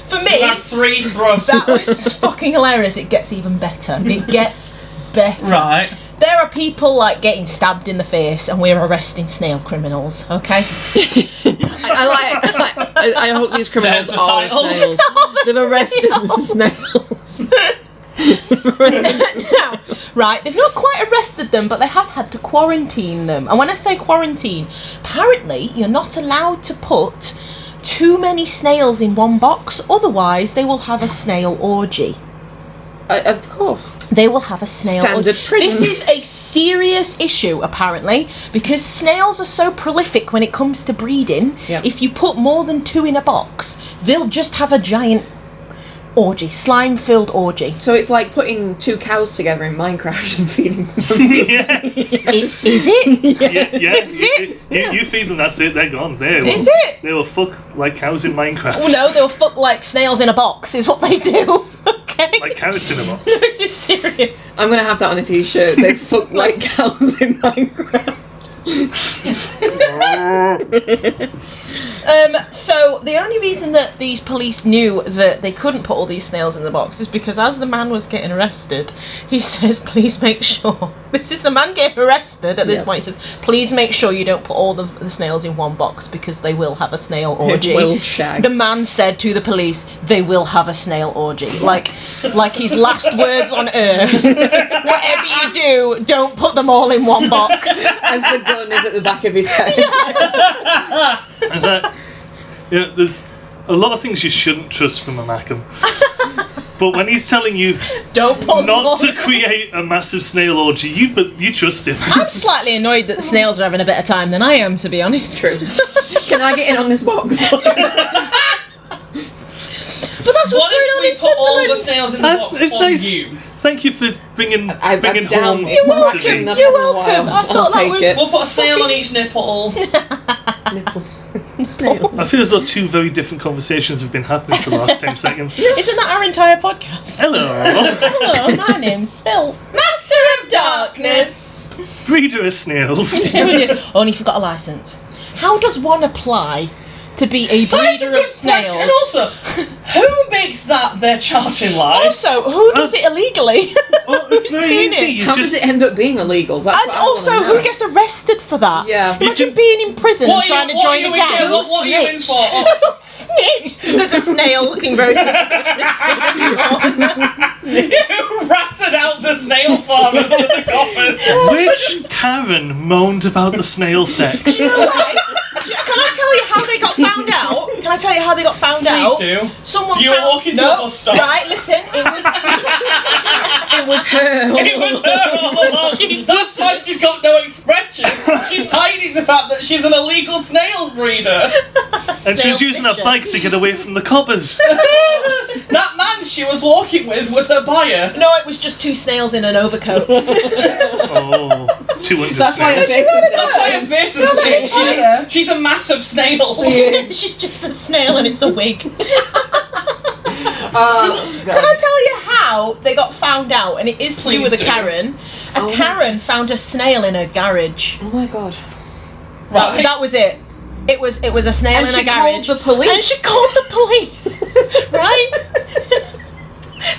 for
You
me,
had 3 thrusts.
that was fucking hilarious. It gets even better. It gets better.
Right.
There are people like getting stabbed in the face, and we're arresting snail criminals. Okay.
I hope these criminals
There's the
are
title.
snails. They've arrested the snails.
Now, right, they've not quite arrested them, but they have had to quarantine them. And when I say quarantine, apparently you're not allowed to put too many snails in one box, otherwise they will have a snail orgy.
Of course.
They will have a snail
Standard
orgy.
prison.
This is a serious issue, apparently, because snails are so prolific when it comes to breeding.
Yeah.
If you put more than 2 in a box, they'll just have a giant orgy, slime-filled orgy.
So it's like putting 2 cows together in Minecraft and feeding them.
Yes.
Is it?
Yeah.
Is it?
You feed them, that's it, they're gone.
Is it?
They will fuck like cows in Minecraft.
Oh no, they'll fuck like snails in a box, is what they do. Okay?
Like carrots in a box.
This is serious.
I'm gonna have that on a t-shirt. They fuck like cows in Minecraft.
So the only reason that these police knew that they couldn't put all these snails in the box is because as the man was getting arrested, he says, please make sure. This is a man getting arrested at this point. He says, please make sure you don't put all the snails in one box because they will have a snail orgy.
It will shag.
The man said to the police, they will have a snail orgy. Like his last words on earth. Whatever you do, don't put them all in one box.
As the gun is at the back of his head.
Is that, there's a lot of things you shouldn't trust from a Macam. But when he's telling you
Don't put them all
not to
in-
create a massive snail orgy, you trust him.
I'm slightly annoyed that the snails are having a better time than I am, to be honest.
True. Can I get in on this box?
But that's what's
What
going on in
if we put all the
Sunderland.
snails in the box
It's
on
nice.
you?
Thank you for bringing
I'm
bringing
down.
home
You're
to
welcome.
me.
You're welcome. I thought
I'll
that
take
was-
it.
We'll put a snail on each nipple.
Snail.
I feel as though 2 very different conversations have been happening for the last 10 seconds.
Isn't that our entire podcast?
Hello,
Hello, my name's Phil. Master of Darkness.
breeder of snails.
Only if you've got a licence. How does one apply to be a breeder of snails?
And also, who makes that their charting life?
Also, who does it illegally?
Well, it's
Who's
very
doing
easy.
it?
You
How
just
does it end up being illegal? That's
And
what I wanna
also,
know.
who gets arrested for that?
Yeah.
Imagine being in prison and trying to join a gang.
What are you in for? Oh,
Snitch! There's a snail looking very suspicious.
you ratted out the snail farmers to the coffin.
Which Karen moaned about the snail sex?
Can I tell you how they got found out? Can I tell you how they got found out?
Please do.
Someone
You were
found...
walking to a bus stop.
Right, listen. It was
her.
It was her all along. That's why she's got no expression. She's hiding the fact that she's an illegal snail breeder.
And she was
Snail
using her
picture.
bike to get away from the coppers.
That man she was walking with was her buyer.
No, it was just 2 snails in an overcoat.
Oh, 200
That's why her
snails.
face is
That's why her face is changed. She's a massive snail.
She's just a snail and it's a wig.
Oh,
Can I tell you how they got found out? And it is to do
Please
with a
do.
Karen. A
Oh.
Karen found a snail in her garage.
Oh my god.
Right.
That was it. It was a snail
And
in
she
a garage.
called the police.
And she called the police. Right?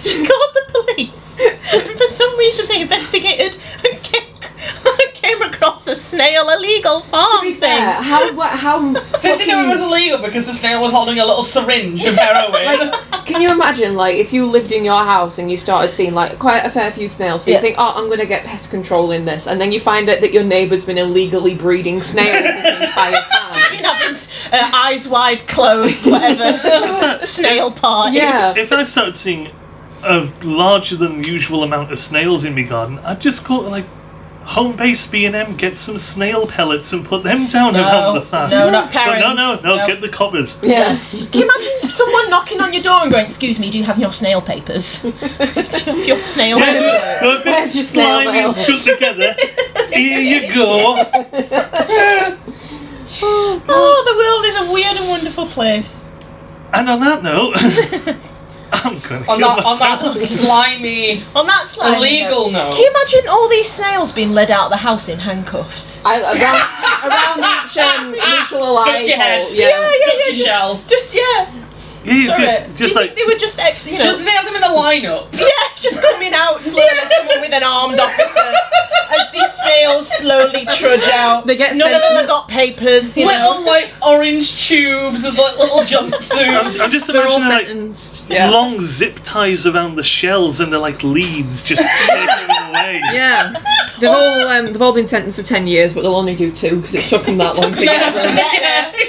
She called the police. And for some reason they investigated and came across a snail illegal farm
To be
thing.
fair, how
Did they know it was illegal because the snail was holding a little syringe of heroin?
like Can you imagine, like, if you lived in your house and you started seeing, like, quite a fair few snails, so you think, oh, I'm going to get pest control in this, and then you find out that your neighbour's been illegally breeding snails this entire time.
You know, eyes wide closed, whatever. Snail party.
Yeah.
If I started seeing a larger than usual amount of snails in my garden, I'd just go to, like, home-based B&M, get some snail pellets and put them down around the side.
No, not Karen.
No, get the coppers.
Yeah.
Can you imagine someone knocking on your door and going, excuse me, do you have your snail papers? Do you have your snail papers?
They're a bit
Where's your snail
slimy and
mail?
stuck together. Here you go.
Oh, the world is a weird and wonderful place.
And on that note, I'm gonna
On
kill
that
myself.
slimy,
On that slide,
illegal note.
can you imagine all these snails being led out of the house in handcuffs?
Around each Echolalia
Duck your head.
hole.
Duck your shell.
Just, yeah.
Yeah,
Sorry.
just
Do you
like
think they were just you know,
Should they have them in a lineup?
yeah, just coming out slowly, someone with an armed officer, as these snails slowly trudge out.
They get
None of them have
sentenced.
got papers, you know.
Little like orange tubes as like little jumpsuits.
I'm just
They're all
imagining like
sentenced.
long zip ties around the shells and they're like leads just taking them away.
Yeah. They've all been sentenced to 10 years, but they'll only do 2 because it's took them that long to get them.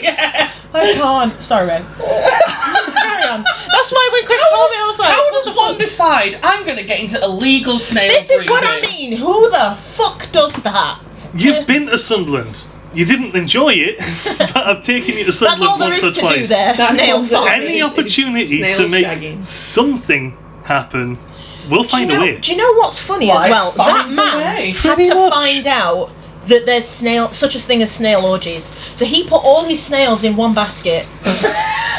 yeah.
I can't. Sorry, Ray. Carry on. That's why when Chris told me, I was like,
How
what
does
the
one
fuck?
decide I'm going to get into illegal snail
This is what I
breeding?
mean. Who the fuck does that?
You've been to Sunderland. You didn't enjoy it, but I've taken you to
That's all
Sunderland
there
once
is
or
to do
twice.
there.
That's
Snail
all there
farming.
Any opportunity
Snails
to make
shagging.
something happen, we'll find a way.
Do you know what's funny as
Life
well? That
finds a
man
way.
had
Pretty
to
much.
find out that there's such a thing as snail orgies. So he put all his snails in one basket,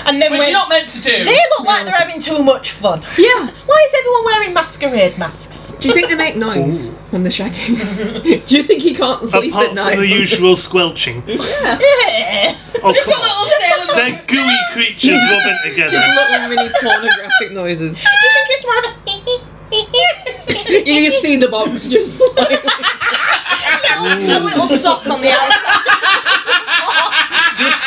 and then
Which
went,
you're not meant to do.
they look like they're having too much fun.
Yeah.
Why is everyone wearing masquerade masks?
Do you think they make noise when they're shagging? Do you think he can't sleep
Apart
at
from
night?
the usual squelching.
Yeah.
Oh,
Just a
come on.
little snail in
They're
the...
gooey creatures rubbing
Just
together.
little mini pornographic noises.
You think it's more of a
You just see the box just like...
a little sock on the outside?
Just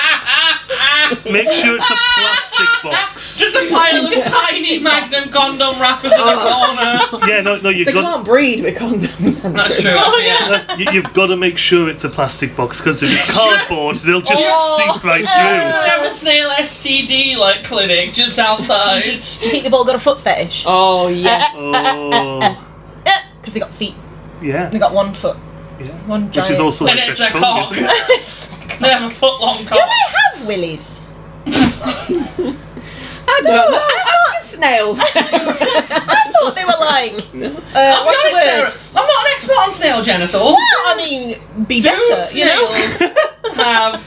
make sure it's a plastic box.
Just a pile of tiny Magnum condom wrappers in the corner.
Yeah, no, you've
They
got.
can't breed with condoms.
That's true.
Oh,
yeah.
You've got to make sure it's a plastic box because if it's cardboard, they'll just seep right
We
through.
have a snail STD like clinic just outside.
Do you think they've all got a foot fetish?
Oh, yes.
Oh,
Because they got feet.
yeah,
They got one foot.
yeah.
One
Which is
giant.
also
And
like
it's
a
their
tongue,
cock.
isn't it?
They have a foot long
Do
cock.
they have willies?
I don't know. Ask the snails.
I thought they were like.
I'll be
What's the
honest,
word?
Sarah, I'm not an expert on snail genitals.
Well, I mean, be
Do
better, you know?
snails have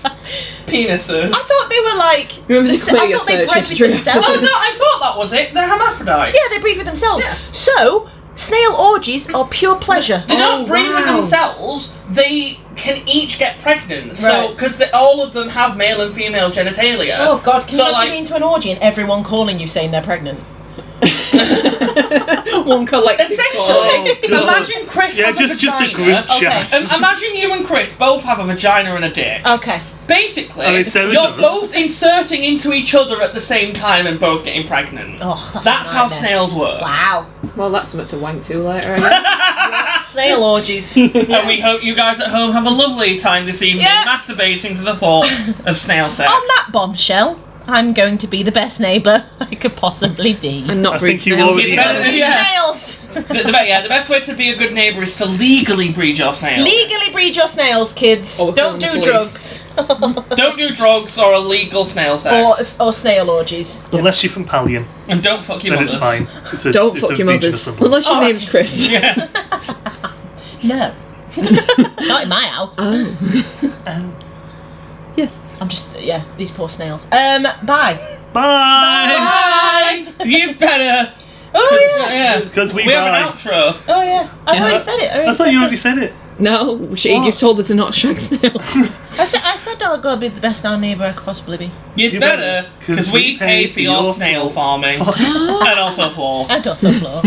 penises?
I thought they were like.
Remember to clear
I
your
thought they
search
bred with
history.
themselves.
Oh no, I thought that was it. They're hermaphrodites.
Yeah, they breed with themselves.
Yeah.
So, snail orgies are pure pleasure.
They don't
Oh,
breed with
wow.
themselves. They can each get pregnant. So,
Right.
because all of them have male and female genitalia.
Oh God! Can
So,
you imagine
like-
being to an orgy and everyone calling you saying they're pregnant?
One collective
Essentially,
Oh, God.
imagine Chris
Yeah,
has
just
a
a
vagina.
group
Okay.
chat.
Imagine you and Chris both have a vagina and a dick.
Okay.
Basically,
I mean, Sarah
you're
does.
both inserting into each other at the same time and both getting pregnant.
Oh, that's,
That's
a
how
nightmare.
snails work.
Wow.
Well, that's something to wank to later. Anyway.
Snail orgies.
And we hope you guys at home have a lovely time this evening
Yeah.
masturbating to the thought of snail sex.
On that bombshell, I'm going to be the best neighbour I could possibly be.
And not
I
breed
think you
snails.
already
have. Yeah.
Snails.
the best way to be a good neighbour is to legally breed your snails.
Legally breed your snails, kids.
Or
Don't
phone
do
the
drugs.
Don't do drugs or illegal snail sex.
or snail orgies.
Unless you're from Pallion,
And don't fuck your
then
mothers.
it's fine. It's a,
Don't
it's
fuck
a
your
region of
mothers.
Sunderland.
Unless your
Oh.
name's Chris.
Yeah.
No. Not in my house.
Oh. Yes.
I'm just, these poor snails. Bye.
Bye!
Bye! You better.
Oh yeah.
Yeah.
Because we
We have
buy.
an outro.
Oh yeah. I've
Yeah.
already said it.
I thought you already said it.
No, she
What?
just told her to not shag snails.
I said I'll go be the best neighbour I could possibly be.
You'd
You
better,
better,
because we pay for your snail farming. And also floor.
And also floor.